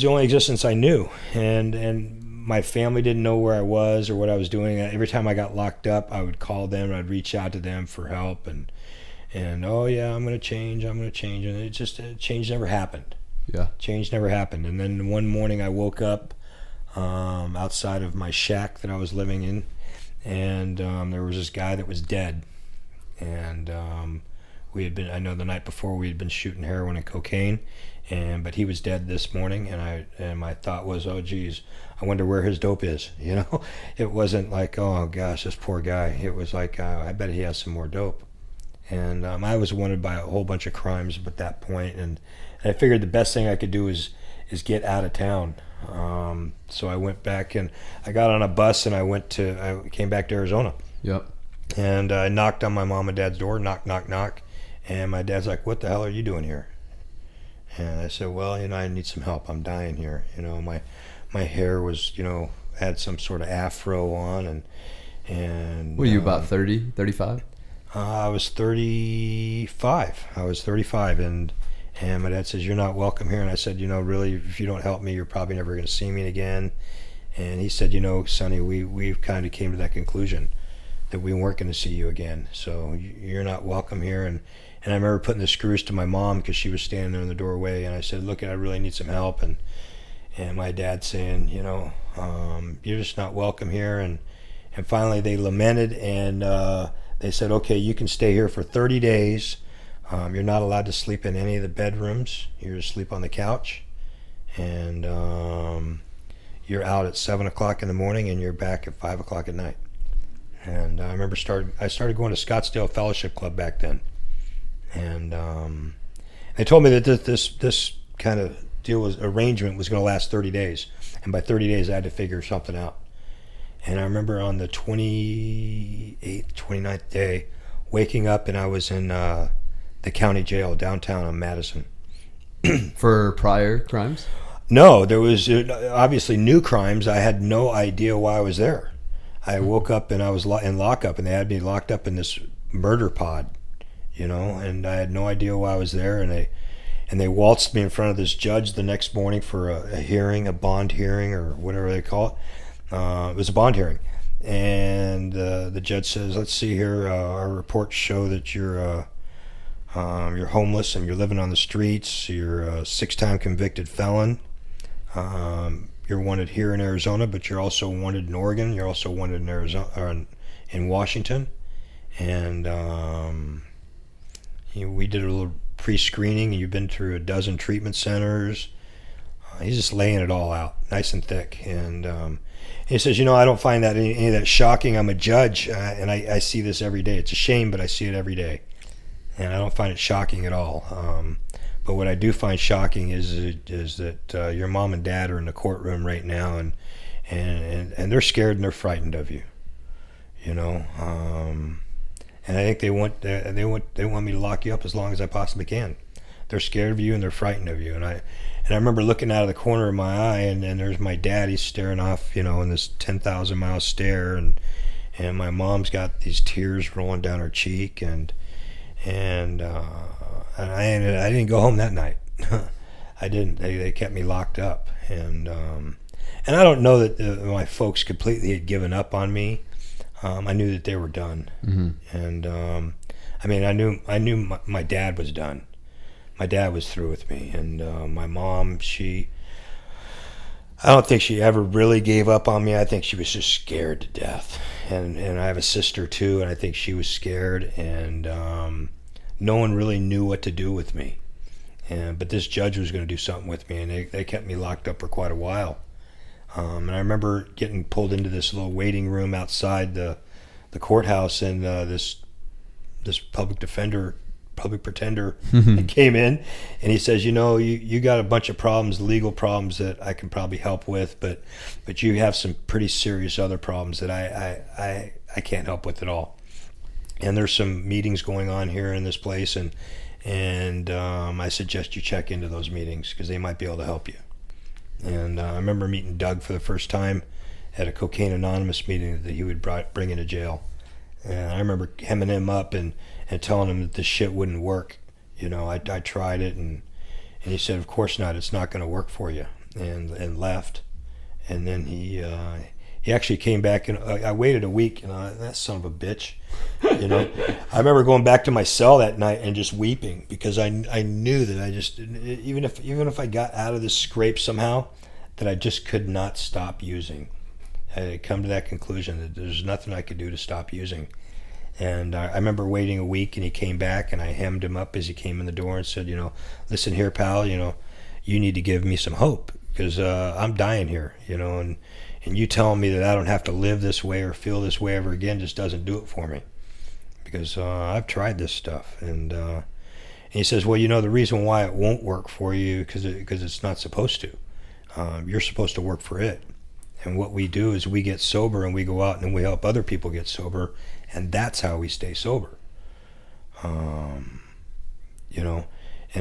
the only existence I knew, and my family didn't know where I was or what I was doing. Every time I got locked up, I would call them, and I'd reach out to them for help, and oh yeah, I'm gonna change, and change never happened. Yeah, change never happened. And then one morning I woke up outside of my shack that I was living in, and there was this guy that was dead, and I know the night before we had been shooting heroin and cocaine, but he was dead this morning, and my thought was, oh geez, I wonder where his dope is. It wasn't like, oh gosh, this poor guy. It was like, I bet he has some more dope. And I was wanted by a whole bunch of crimes at that point, and I figured the best thing I could do is get out of town. So I went back, and I got on a bus, and I came back to Arizona. Yep. And I knocked on my mom and dad's door, knock, knock, knock, and my dad's like, "What the hell are you doing here?" And I said, "Well, I need some help. I'm dying here. My hair was, had some sort of afro on, and." Were you about 30, 35? I was 35. And my dad says, "You're not welcome here." And I said, "Really, if you don't help me, you're probably never going to see me again." And he said, "Sonny, we kind of came to that conclusion that we weren't going to see you again. So you're not welcome here." And And I remember putting the screws to my mom because she was standing there in the doorway, and I said, look, I really need some help. And my dad saying, you're just not welcome here. And finally they lamented, and they said, okay, you can stay here for 30 days. You're not allowed to sleep in any of the bedrooms. You're to sleep on the couch. And you're out at 7 o'clock in the morning, and you're back at 5 o'clock at night. And I remember I started going to Scottsdale Fellowship Club back then. And they told me that this kind of arrangement was going to last 30 days. And by 30 days, I had to figure something out. And I remember on the 28th, 29th day, waking up, and I was in the county jail downtown on Madison. For prior crimes? No, there was obviously new crimes. I had no idea why I was there. I woke up and I was in lockup, and they had me locked up in this murder pod, and I had no idea why I was there. And they waltzed me in front of this judge the next morning for a hearing, a bond hearing, or whatever they call it. It was a bond hearing. And the judge says, let's see here, our reports show that you're homeless and you're living on the streets. You're a 6-time convicted felon. You're wanted here in Arizona, but you're also wanted in Oregon. You're also wanted in Arizona, or in Washington. And we did a little pre-screening. You've been through a dozen treatment centers. He's just laying it all out, nice and thick. And he says, I don't find that any of that shocking. I'm a judge, and I see this every day. It's a shame, but I see it every day. And I don't find it shocking at all. But what I do find shocking is that your mom and dad are in the courtroom right now, and they're scared and they're frightened of you. And I think they want me to lock you up as long as I possibly can. They're scared of you and they're frightened of you. And I remember looking out of the corner of my eye, and there's my dad. He's staring off, in this 10,000-mile stare, and my mom's got these tears rolling down her cheek, and I didn't go home that night. I didn't. They kept me locked up, and I don't know that my folks completely had given up on me. I knew that they were done, and I knew my dad was done. My dad was through with me, and my mom, I don't think she ever really gave up on me. I think she was just scared to death, and I have a sister too, and I think she was scared, and no one really knew what to do with me. But this judge was going to do something with me, and they kept me locked up for quite a while. And I remember getting pulled into this little waiting room outside the courthouse, and this public pretender came in, and he says, you got a bunch of problems, legal problems that I can probably help with, but you have some pretty serious other problems that I can't help with at all. And there's some meetings going on here in this place, and I suggest you check into those meetings because they might be able to help you. And I remember meeting Doug for the first time at a Cocaine Anonymous meeting that he would bring into jail. And I remember hemming him up and telling him that this shit wouldn't work. I tried it, and he said, of course not, it's not going to work for you, and left. And then he actually came back, and I waited a week, and that son of a bitch. I remember going back to my cell that night and just weeping because I knew that I just, even if I got out of this scrape somehow, that I just could not stop using. I had come to that conclusion that there's nothing I could do to stop using. And I remember waiting a week, and he came back, and I hemmed him up as he came in the door and said, listen here, pal, you need to give me some hope because I'm dying here, and you telling me that I don't have to live this way or feel this way ever again just doesn't do it for me. Because I've tried this stuff, and he says, well, the reason why it won't work for you because it's not supposed to. You're supposed to work for it, and what we do is we get sober and we go out and we help other people get sober, and that's how we stay sober. And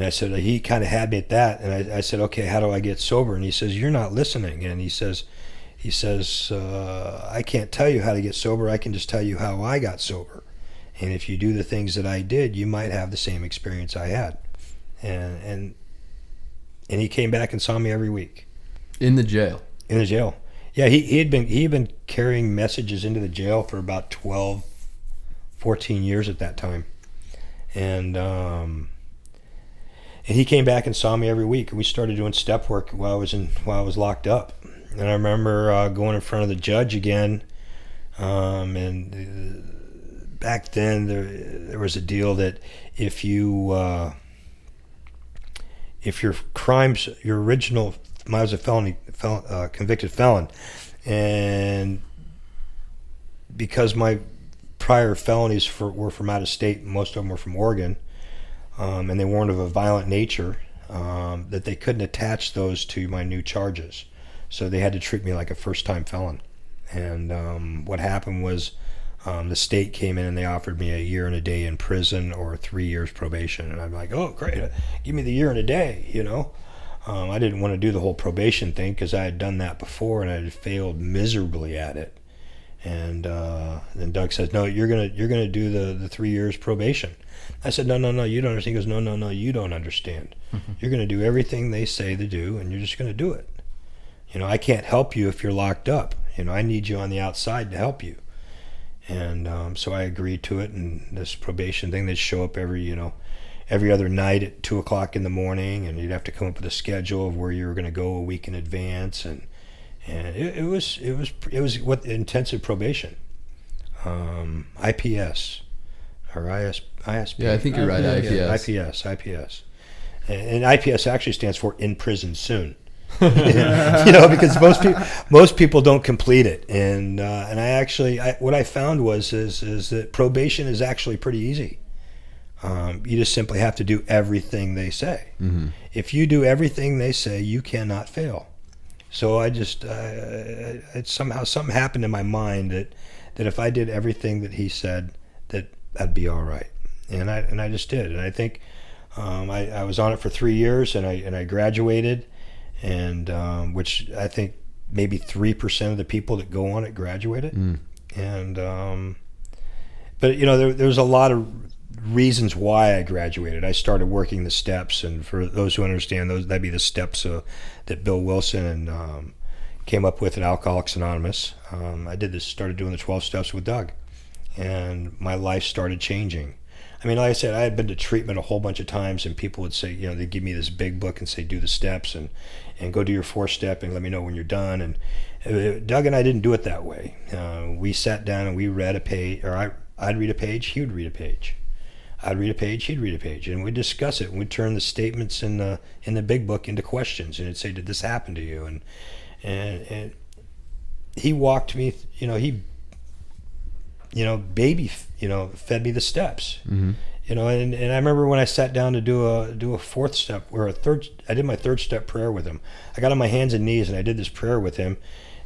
I said he kind of had me at that, and I said, okay, how do I get sober? And he says, you're not listening, and he says, I can't tell you how to get sober. I can just tell you how I got sober. And if you do the things that I did, you might have the same experience I had. And he came back and saw me every week. In the jail? In the jail. Yeah, he had been carrying messages into the jail for about 12, 14 years at that time. And he came back and saw me every week, and we started doing step work while I was locked up. And I remember going in front of the judge again, and back then there was a deal that if your crimes, your original, I was a convicted felon, and because my prior felonies were from out of state, most of them were from Oregon, and they weren't of a violent nature, that they couldn't attach those to my new charges. So they had to treat me like a first-time felon. And what happened was the state came in and they offered me a year and a day in prison or 3 years probation. And I'm like, oh, great, give me the year and a day, you know. I didn't want to do the whole probation thing because I had done that before and I had failed miserably at it. And then Doug says, no, you're gonna do the 3 years probation. I said, no, you don't understand. He goes, no, you don't understand. You're going to do everything they say to do, and you're just going to do it. You know, I can't help you if you're locked up. You know, I need you on the outside to help you. And so I agreed to it, and this probation thing, they'd show up every other night at 2 o'clock in the morning, and you'd have to come up with a schedule of where you were going to go a week in advance, and it was what intensive probation, IPS. Or ISP. Yeah, I think you're right. IPS. IPS. And IPS actually stands for in prison soon. You know, because most people don't complete it. And what I found is that probation is actually pretty easy. You just simply have to do everything they say. Mm-hmm. If you do everything they say, you cannot fail. So I just somehow something happened in my mind that if I did everything that he said, that'd be all right, and I just did, and I think I was on it for 3 years, and I graduated, and which I think maybe 3% of the people that go on it graduated, and but you know there's a lot of reasons why I graduated. I started working the steps, and for those who understand those, that'd be the steps that Bill Wilson and came up with at Alcoholics Anonymous. I started doing the 12 steps with Doug. And my life started changing. I mean, like I said, I had been to treatment a whole bunch of times, and people would say, you know, they'd give me this big book and say, do the steps and go do your 4-step and let me know when you're done. And Doug and I didn't do it that way. We sat down and we read a page, or I'd read a page, he would read a page. I'd read a page, he'd read a page, and we'd discuss it. And we'd turn the statements in the big book into questions, and it'd say, did this happen to you? And he walked me, you know, fed me the steps, and I remember when I sat down to do a 4th step or a 3rd, I did my 3rd step prayer with him. I got on my hands and knees and I did this prayer with him,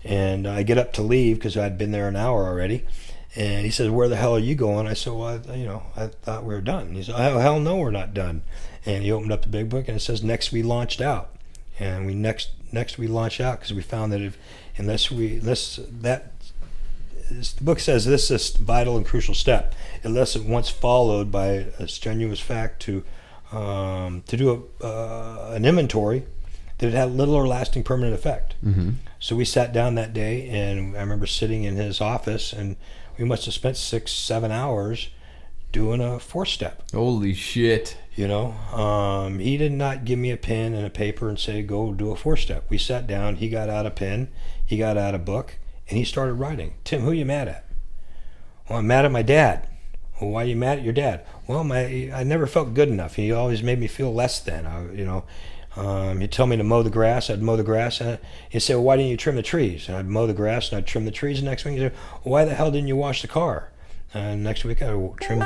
and I get up to leave because I'd been there an hour already, and he says, where the hell are you going? I said, well, I thought we were done. And he said, oh, hell no, we're not done. And he opened up the big book and it says, next we launched out, and we next we launched out because we found that the book says this is a vital and crucial step, unless it once followed by a strenuous fact to do an inventory, that it had little or lasting permanent effect. Mm-hmm. So we sat down that day, and I remember sitting in his office, and we must have spent 6-7 hours doing a 4-step. Holy shit. You know, he did not give me a pen and a paper and say, go do a 4-step. We sat down, he got out a pen, he got out a book, and he started writing. Tim, who are you mad at? Well, I'm mad at my dad. Well, why are you mad at your dad? Well, I never felt good enough. He always made me feel less than. He'd tell me to mow the grass. I'd mow the grass. And he'd say, well, why didn't you trim the trees? And I'd mow the grass, and I'd trim the trees. And next week, he'd say, well, why the hell didn't you wash the car? And next week, I'd trim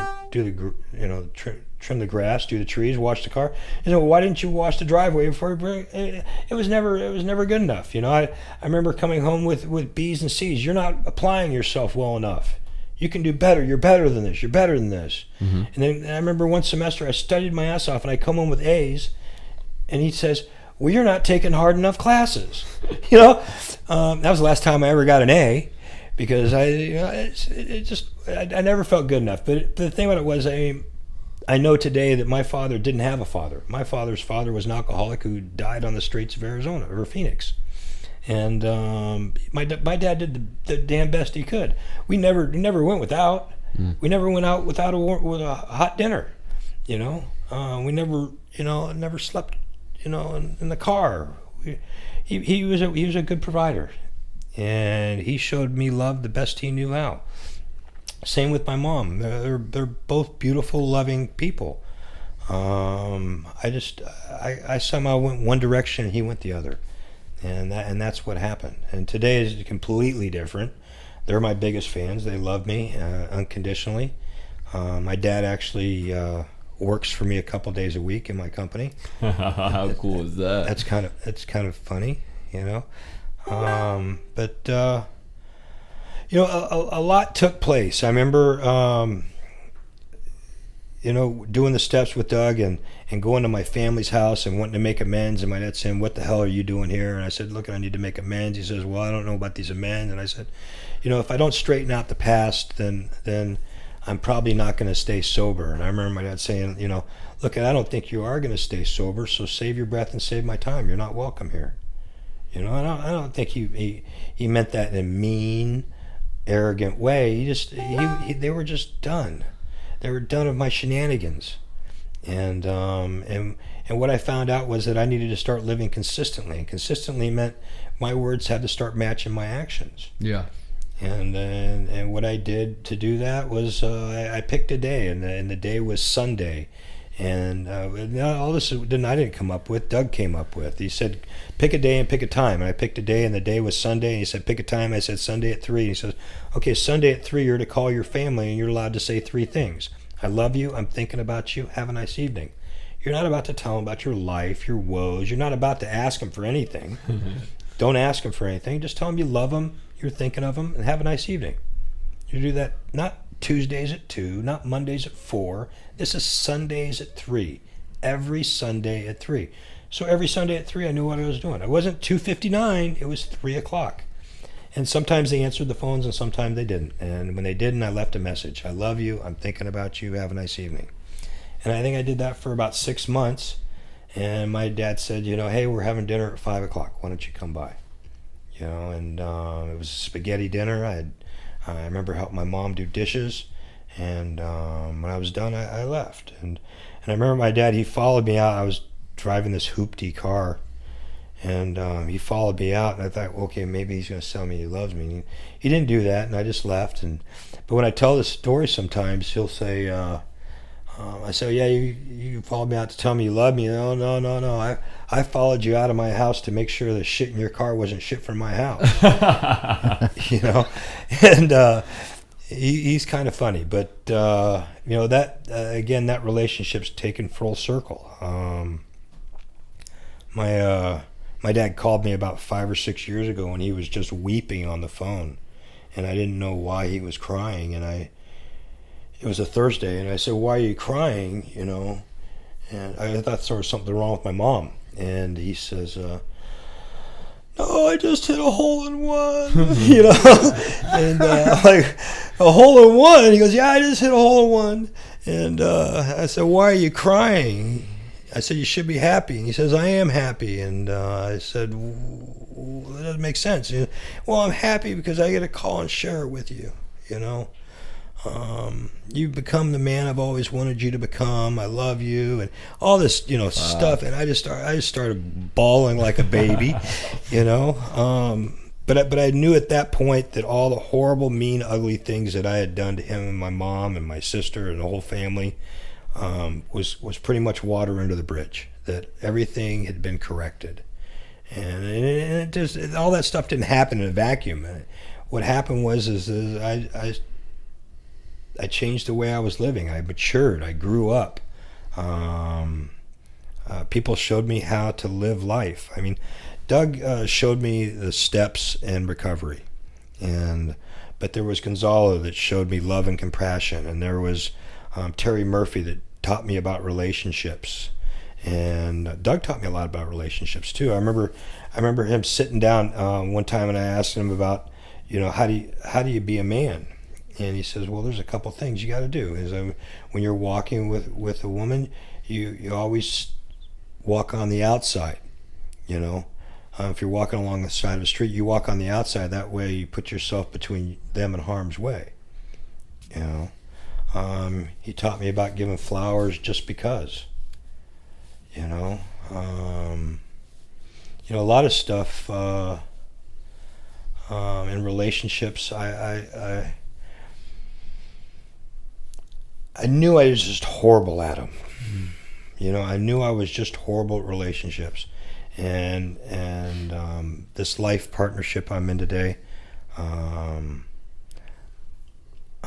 the grass, do the trees, wash the car. He said, well, why didn't you wash the driveway before you bring it? It was never good enough. You know, I remember coming home with B's and C's. You're not applying yourself well enough. You can do better. You're better than this. You're better than this. Mm-hmm. And then I remember one semester I studied my ass off, and I come home with A's, and he says, well, you're not taking hard enough classes. You know, that was the last time I ever got an A, because I never felt good enough. But the thing about it was, I know today that my father didn't have a father. My father's father was an alcoholic who died on the streets of Arizona, or Phoenix. And my dad did the damn best he could. We never went without. We never went out without a hot dinner. You know, we never, never slept, in the car. He was a good provider, and he showed me love the best he knew how. Same with my mom. They're both beautiful, loving people. I somehow went one direction and he went the other, and that's what happened. And today is completely different. They're my biggest fans. They love me unconditionally. My dad actually works for me a couple days a week in my company. How cool is that? That's kind of funny, But a lot took place. I remember, doing the steps with Doug and going to my family's house and wanting to make amends. And my dad saying, "What the hell are you doing here?" And I said, "Look, I need to make amends." He says, "Well, I don't know about these amends." And I said, if I don't straighten out the past, then I'm probably not going to stay sober. And I remember my dad saying, "Look, I don't think you are going to stay sober, so save your breath and save my time. You're not welcome here." I don't think he meant that in a mean, arrogant way. They were just done. They were done with my shenanigans. And what I found out was that I needed to start living consistently. And consistently meant my words had to start matching my actions. Yeah. And what I did to do that was I picked a day, and the day was Sunday. And all this I didn't come up with. Doug came up with. He said, "Pick a day and pick a time." And I picked a day, and the day was Sunday. And he said, "Pick a time." I said, "Sunday at 3." And he says, "Okay, Sunday at 3, you're to call your family, and you're allowed to say 3 things. I love you. I'm thinking about you. Have a nice evening." You're not about to tell them about your life, your woes. You're not about to ask them for anything. Don't ask them for anything. Just tell them you love them, you're thinking of them, and have a nice evening. You do that not Tuesdays at 2, not Mondays at 4. This is Sundays at 3. Every Sunday at 3. So every Sunday at 3, I knew what I was doing. It wasn't 2:59. It was 3 o'clock. And sometimes they answered the phones and sometimes they didn't. And when they didn't, I left a message. I love you. I'm thinking about you. Have a nice evening. And I think I did that for about 6 months. And my dad said, "Hey, we're having dinner at 5 o'clock. Why don't you come by?" And it was a spaghetti dinner. I remember helping my mom do dishes. And when I was done, I left. And I remember my dad, he followed me out. I was driving this hoopty car. And he followed me out, and I thought, okay, maybe he's going to tell me he loves me. He didn't do that, and I just left. But when I tell this story sometimes, he'll say, I say, "Yeah, you followed me out to tell me you love me." No. I followed you out of my house to make sure the shit in your car wasn't shit from my house. And he's kind of funny. But, that relationship's taken full circle. My dad called me about 5 or 6 years ago, and he was just weeping on the phone, and I didn't know why he was crying. And it was a Thursday, and I said, "Why are you crying?" And I thought there was something wrong with my mom. And he says, "No, I just hit a hole in one." And like, "A hole in one?" He goes, "Yeah, I just hit a hole in one." And I said, "Why are you crying?" I said, "You should be happy." And he says, "I am happy." And I said, "Well, that doesn't make sense." "Well, I'm happy because I get to call and share it with you, You've become the man I've always wanted you to become. I love you," and all this, stuff. And I just started bawling like a baby, But I knew at that point that all the horrible, mean, ugly things that I had done to him and my mom and my sister and the whole family was pretty much water under the bridge. That everything had been corrected, and it just all that stuff didn't happen in a vacuum. And what happened was I changed the way I was living. I matured. I grew up. People showed me how to live life. I mean, Doug showed me the steps in recovery, but there was Gonzalo that showed me love and compassion, and there was Terry Murphy that taught me about relationships, and Doug taught me a lot about relationships too. I remember him sitting down one time, and I asked him about, how do you be a man? And he says, "Well, there's a couple things you got to do. When you're walking with a woman, you always walk on the outside. If you're walking along the side of the street, you walk on the outside. That way, you put yourself between them and harm's way. He taught me about giving flowers just because. You know, a lot of stuff in relationships. I knew I was just horrible at them. I knew I was just horrible at relationships, and this life partnership I'm in today. I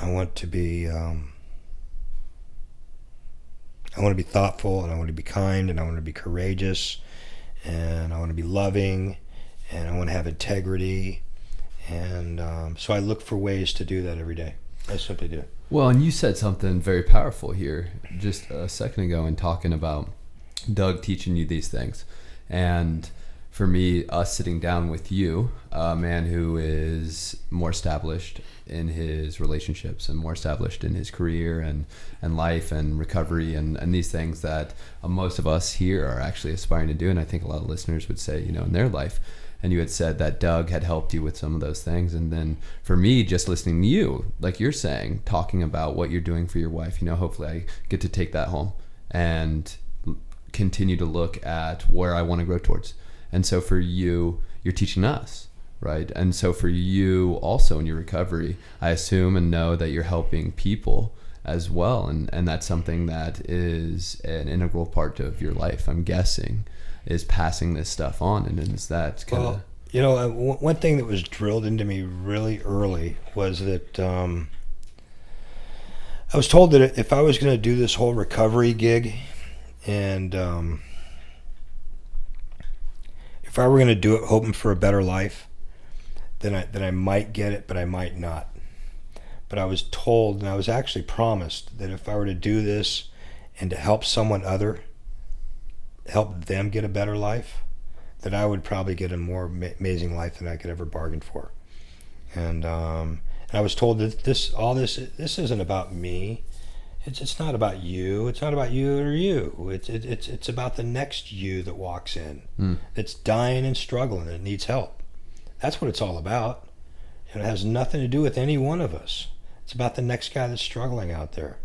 want to be. I want to be thoughtful, and I want to be kind, and I want to be courageous, and I want to be loving, and I want to have integrity, and so I look for ways to do that every day. I simply do. Well, and you said something very powerful here just a second ago in talking about Doug teaching you these things. And for me, us sitting down with you, a man who is more established in his relationships and more established in his career and life and recovery and these things that most of us here are actually aspiring to do. And I think a lot of listeners would say, in their life. And you had said that Doug had helped you with some of those things. And then for me, just listening to you, like you're saying, talking about what you're doing for your wife, hopefully I get to take that home and continue to look at where I want to grow towards. And so for you, you're teaching us, right? And so for you also in your recovery, I assume and know that you're helping people as well. And that's something that is an integral part of your life, I'm guessing, is passing this stuff on. And is that kind of... one thing that was drilled into me really early was that I was told that if I was going to do this whole recovery gig and if I were going to do it hoping for a better life, then I might get it, but I might not. But I was told, and I was actually promised, that if I were to do this and to help help them get a better life, that I would probably get a more amazing life than I could ever bargain for. And I was told that this isn't about me. It's not about you. It's not about you or you. It's about the next you that walks in. That's dying and struggling and needs help. That's what it's all about. And it has nothing to do with any one of us. It's about the next guy that's struggling out there.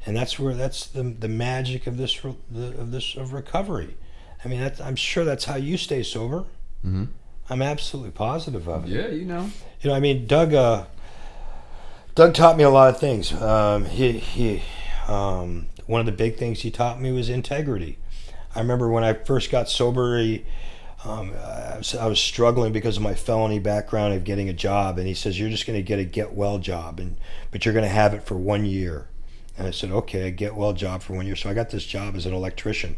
And that's the magic of of recovery. I mean, I'm sure that's how you stay sober. Mm-hmm. I'm absolutely positive of it. Yeah, I mean, Doug taught me a lot of things. One of the big things he taught me was integrity. I remember when I first got sober, I was struggling because of my felony background of getting a job, and he says, "You're just going to get a get-well job, but you're going to have it for 1 year." And I said, "Okay, a get-well job for 1 year." So I got this job as an electrician,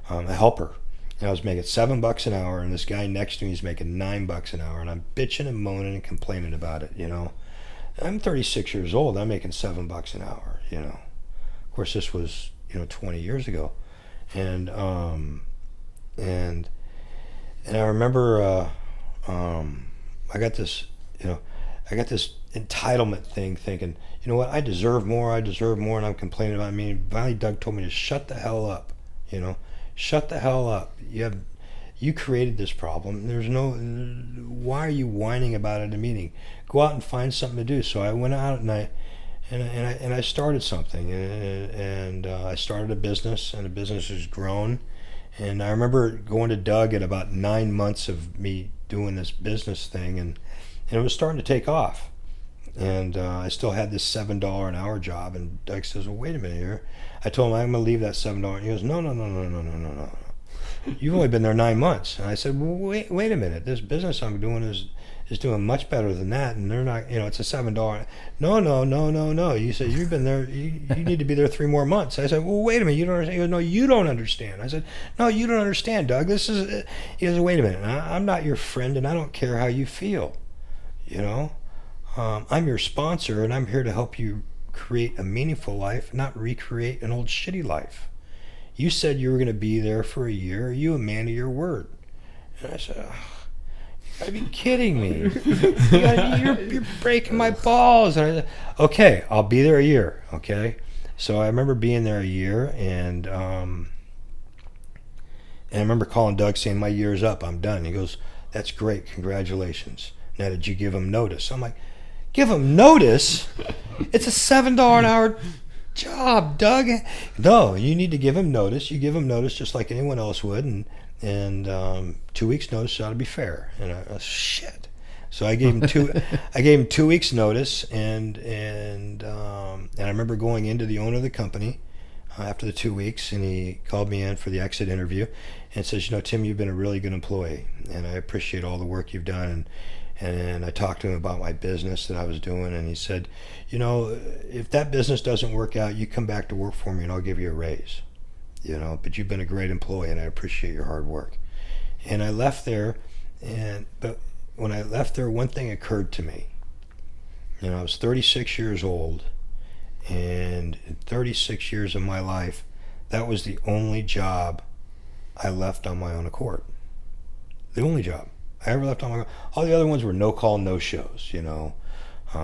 a helper, and I was making $7 an hour, and this guy next to me is making $9 an hour, and I'm bitching and moaning and complaining about it. I'm 36 years old. I'm making $7 an hour. Of course, this was 20 years ago, and I remember I got this entitlement thing, thinking, what, I deserve more, and I'm complaining about me. And finally, Doug told me to shut the hell up. Shut the hell up. You created this problem. Why are you whining about it in a meeting? Go out and find something to do. So I went out and I started something, and I started a business, and the business has grown. And I remember going to Doug at about 9 months of me doing this business thing, and it was starting to take off. And I still had this $7 an hour job, and Doug says, "Well, wait a minute here." I told him, "I'm going to leave that $7." He goes, No. You've only been there 9 months. And I said, "Well, wait a minute. This business I'm doing is doing much better than that, and they're not, it's a $7. No. You said you've been there. You need to be there 3 more months." I said, "Well, wait a minute. You don't understand." He goes, "No, you don't understand." I said, "No, you don't understand, Doug. This is." He goes, "Wait a minute. I'm not your friend, and I don't care how you feel. I'm your sponsor, and I'm here to help you create a meaningful life, not recreate an old shitty life. You said you were going to be there for a year. Are you a man of your word?" And I said, "You gotta be kidding me. You're breaking my balls." And I said, "Okay, I'll be there a year." Okay. So I remember being there a year, and I remember calling Doug saying, "My year's up. I'm done." He goes, "That's great. Congratulations. Now, did you give him notice?" I'm like, Give them notice. It's a $7 an hour job, Doug. No, you need to give them notice. You give them notice just like anyone else would, and 2 weeks notice ought to be fair. And shit. So I gave him I gave him 2 weeks notice, and I remember going into the owner of the company after the 2 weeks, and he called me in for the exit interview, and says, Tim, you've been a really good employee, and I appreciate all the work you've done. And I talked to him about my business that I was doing, and he said, if that business doesn't work out, you come back to work for me, and I'll give you a raise. But you've been a great employee, and I appreciate your hard work. And I left there, but when I left there, one thing occurred to me. I was 36 years old, and in 36 years of my life, that was the only job I left on my own accord. The only job I ever left on my own. All the other ones were no call, no shows,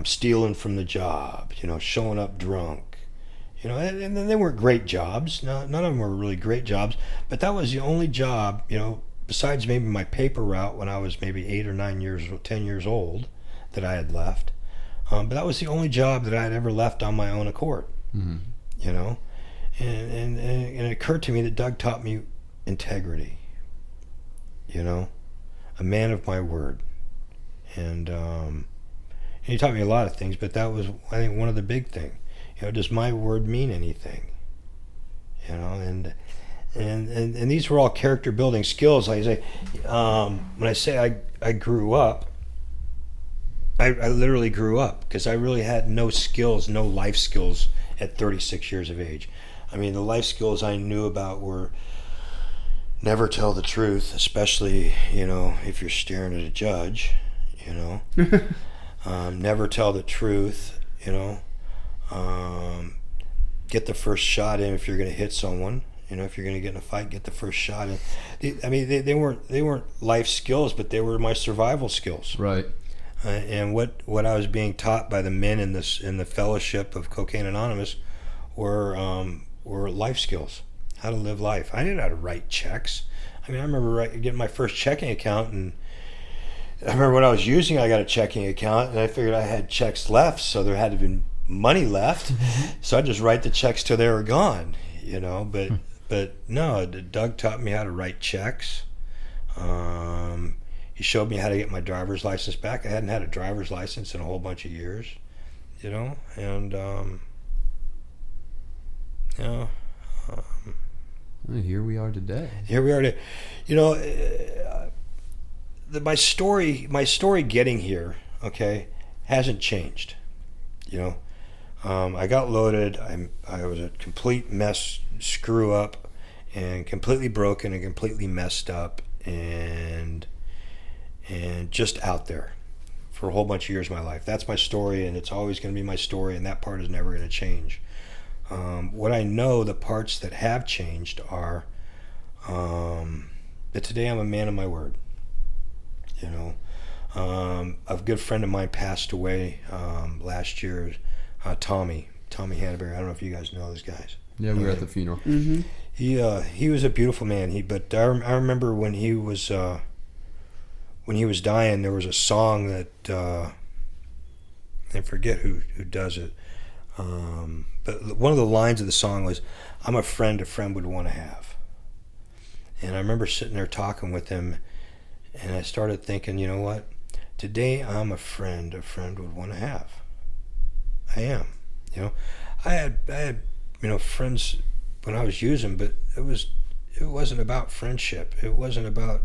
stealing from the job, showing up drunk, and they weren't great jobs. None of them were really great jobs, but that was the only job, besides maybe my paper route when I was maybe 8 or 9 years, 10 years old, that I had left. But that was the only job that I had ever left on my own accord, And it occurred to me that Doug taught me integrity, a man of my word. And he taught me a lot of things, but that was, I think, one of the big things. Does my word mean anything? And these were all character building skills. Like I say, when I say I grew up, I literally grew up, because I really had no skills, no life skills at 36 years of age. I mean, the life skills I knew about were never tell the truth, especially, if you're staring at a judge, never tell the truth, get the first shot in if you're going to hit someone. If you're going to get in a fight, get the first shot in. They weren't life skills, but they were my survival skills. Right. And what I was being taught by the men in the fellowship of Cocaine Anonymous were life skills, how to live life. I didn't know how to write checks. I remember getting my first checking account, and I remember when I was using it, I got a checking account, and I figured I had checks left, so there had to be money left. So I just write the checks till they were gone, But no, Doug taught me how to write checks. He showed me how to get my driver's license back. I hadn't had a driver's license in a whole bunch of years, and here we are today. Here we are today. My story getting here, okay, hasn't changed. I got loaded. I was a complete mess, screw up, and completely broken and completely messed up, and just out there for a whole bunch of years of my life. That's my story, and it's always going to be my story, and that part is never going to change. What I know, the parts that have changed are that today I'm a man of my word. A good friend of mine passed away last year, Tommy Hannaberry. I don't know if you guys know those guys. Yeah, we were at the funeral. Mm-hmm. He was a beautiful man. But I remember when he was dying, there was a song that I forget who does it. But one of the lines of the song was, "I'm a friend would want to have." And I remember sitting there talking with him, and I started thinking, you know what? Today I'm a friend would want to have. I am. I had friends when I was using, but it wasn't about friendship. It wasn't about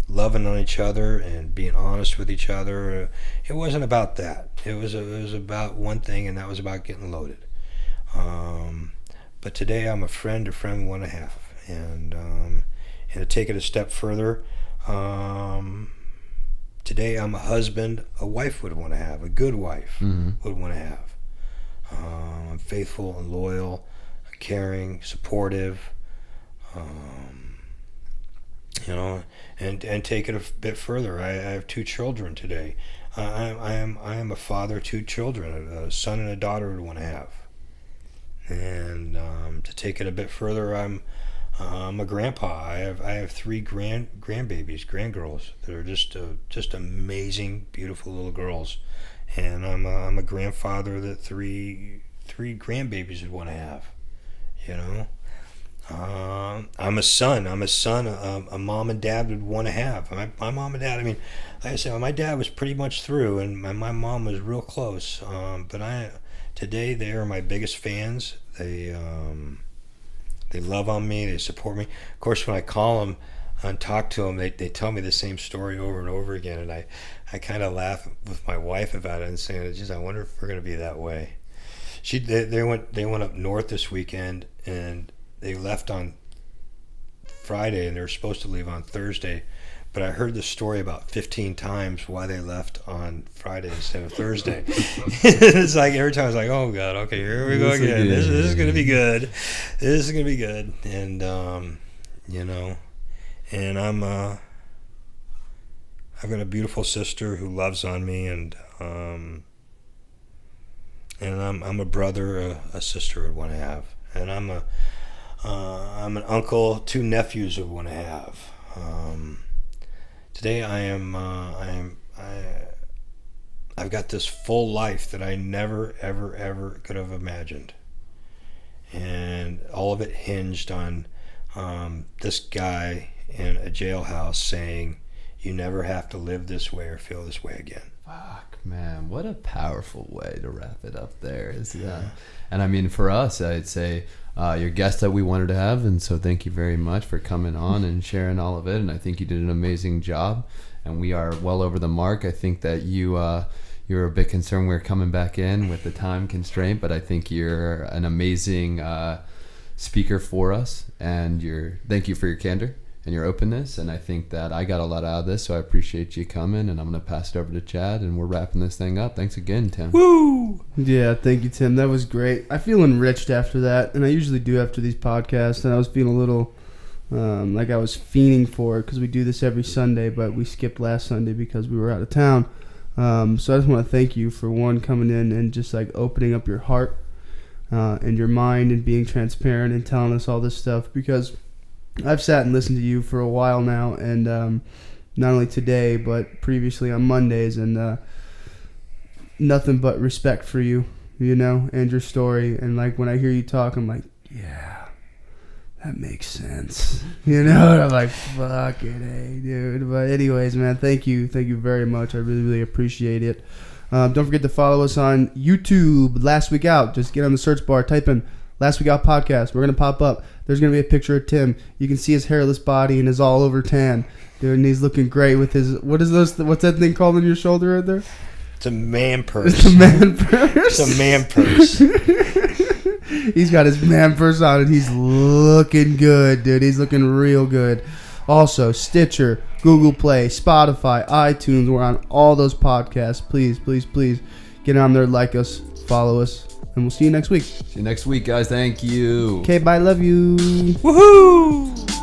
loving on each other and being honest with each other. It wasn't about that. It was about one thing, and that was about getting loaded. But today I'm a friend would want to have, and to take it a step further, today I'm a husband a wife would want to have, a good wife would want to have. I'm faithful and loyal, caring, supportive, and take it a bit further. I have 2 children today. I am a father of 2 children, a son and a daughter would want to have. And to take it a bit further, I'm I'm a grandpa. I have 3 grandbabies, grandgirls that are just amazing, beautiful little girls, and I'm a grandfather that three grandbabies would want to have. You know, I'm a son. A mom and dad would want to have. My mom and dad. I mean, like I said, my dad was pretty much through, and my mom was real close. But today they are my biggest fans. They love on me. They support me. Of course, when I call them and talk to them, they tell me the same story over and over again, and I kind of laugh with my wife about it and saying, "Geez, I wonder if we're going to be that way." They went up north this weekend, and they left on Friday, and they were supposed to leave on Thursday. But I heard the story about 15 times why they left on Friday instead of Thursday. It's like every time I was like, oh, God, okay, here we go again. This is going to be good. This is going to be good. And, you know, and I've got a beautiful sister who loves on me, and I'm a brother a sister would want to have. And I'm an uncle 2 nephews would want to have. Today I've got this full life that I never, ever could have imagined. And all of it hinged on this guy in a jailhouse saying, you never have to live this way or feel this way again. Fuck, man, what a powerful way to wrap it up there. And I mean, for us, I'd say your guest that we wanted to have, and so thank you very much for coming on and sharing all of it, and I think you did an amazing job, and we are well over the mark. I think that you're a bit concerned we're coming back in with the time constraint, but I think you're an amazing speaker for us, and thank you for your candor and your openness, and I think that I got a lot out of this, so I appreciate you coming, and I'm going to pass it over to Chad, and we're wrapping this thing up. Thanks again, Tim. Woo! Yeah, thank you, Tim. That was great. I feel enriched after that, and I usually do after these podcasts, and I was feeling a little like I was fiending for it because we do this every Sunday, but we skipped last Sunday because we were out of town. So I just want to thank you for, one, coming in and just like opening up your heart and your mind and being transparent and telling us all this stuff, because I've sat and listened to you for a while now, and not only today but previously on Mondays, and nothing but respect for you, you know, and your story. And like when I hear you talk, I'm like, yeah, that makes sense, you know. And I'm like, fuck it, hey, dude. But anyways, man, thank you very much. I really appreciate it. Don't forget to follow us on YouTube. Last Week Out. Just get on the search bar, type in Last Week Out Podcast. We're gonna pop up. There's going to be a picture of Tim. You can see his hairless body and his all over tan. Dude, and he's looking great with his, what's that thing called on your shoulder right there? It's a man purse. It's a man purse. It's a man purse. He's got his man purse on, and he's looking good, dude. He's looking real good. Also, Stitcher, Google Play, Spotify, iTunes. We're on all those podcasts. Please get on there, like us, follow us. And we'll see you next week. See you next week, guys. Thank you. Okay, bye. Love you. Woohoo!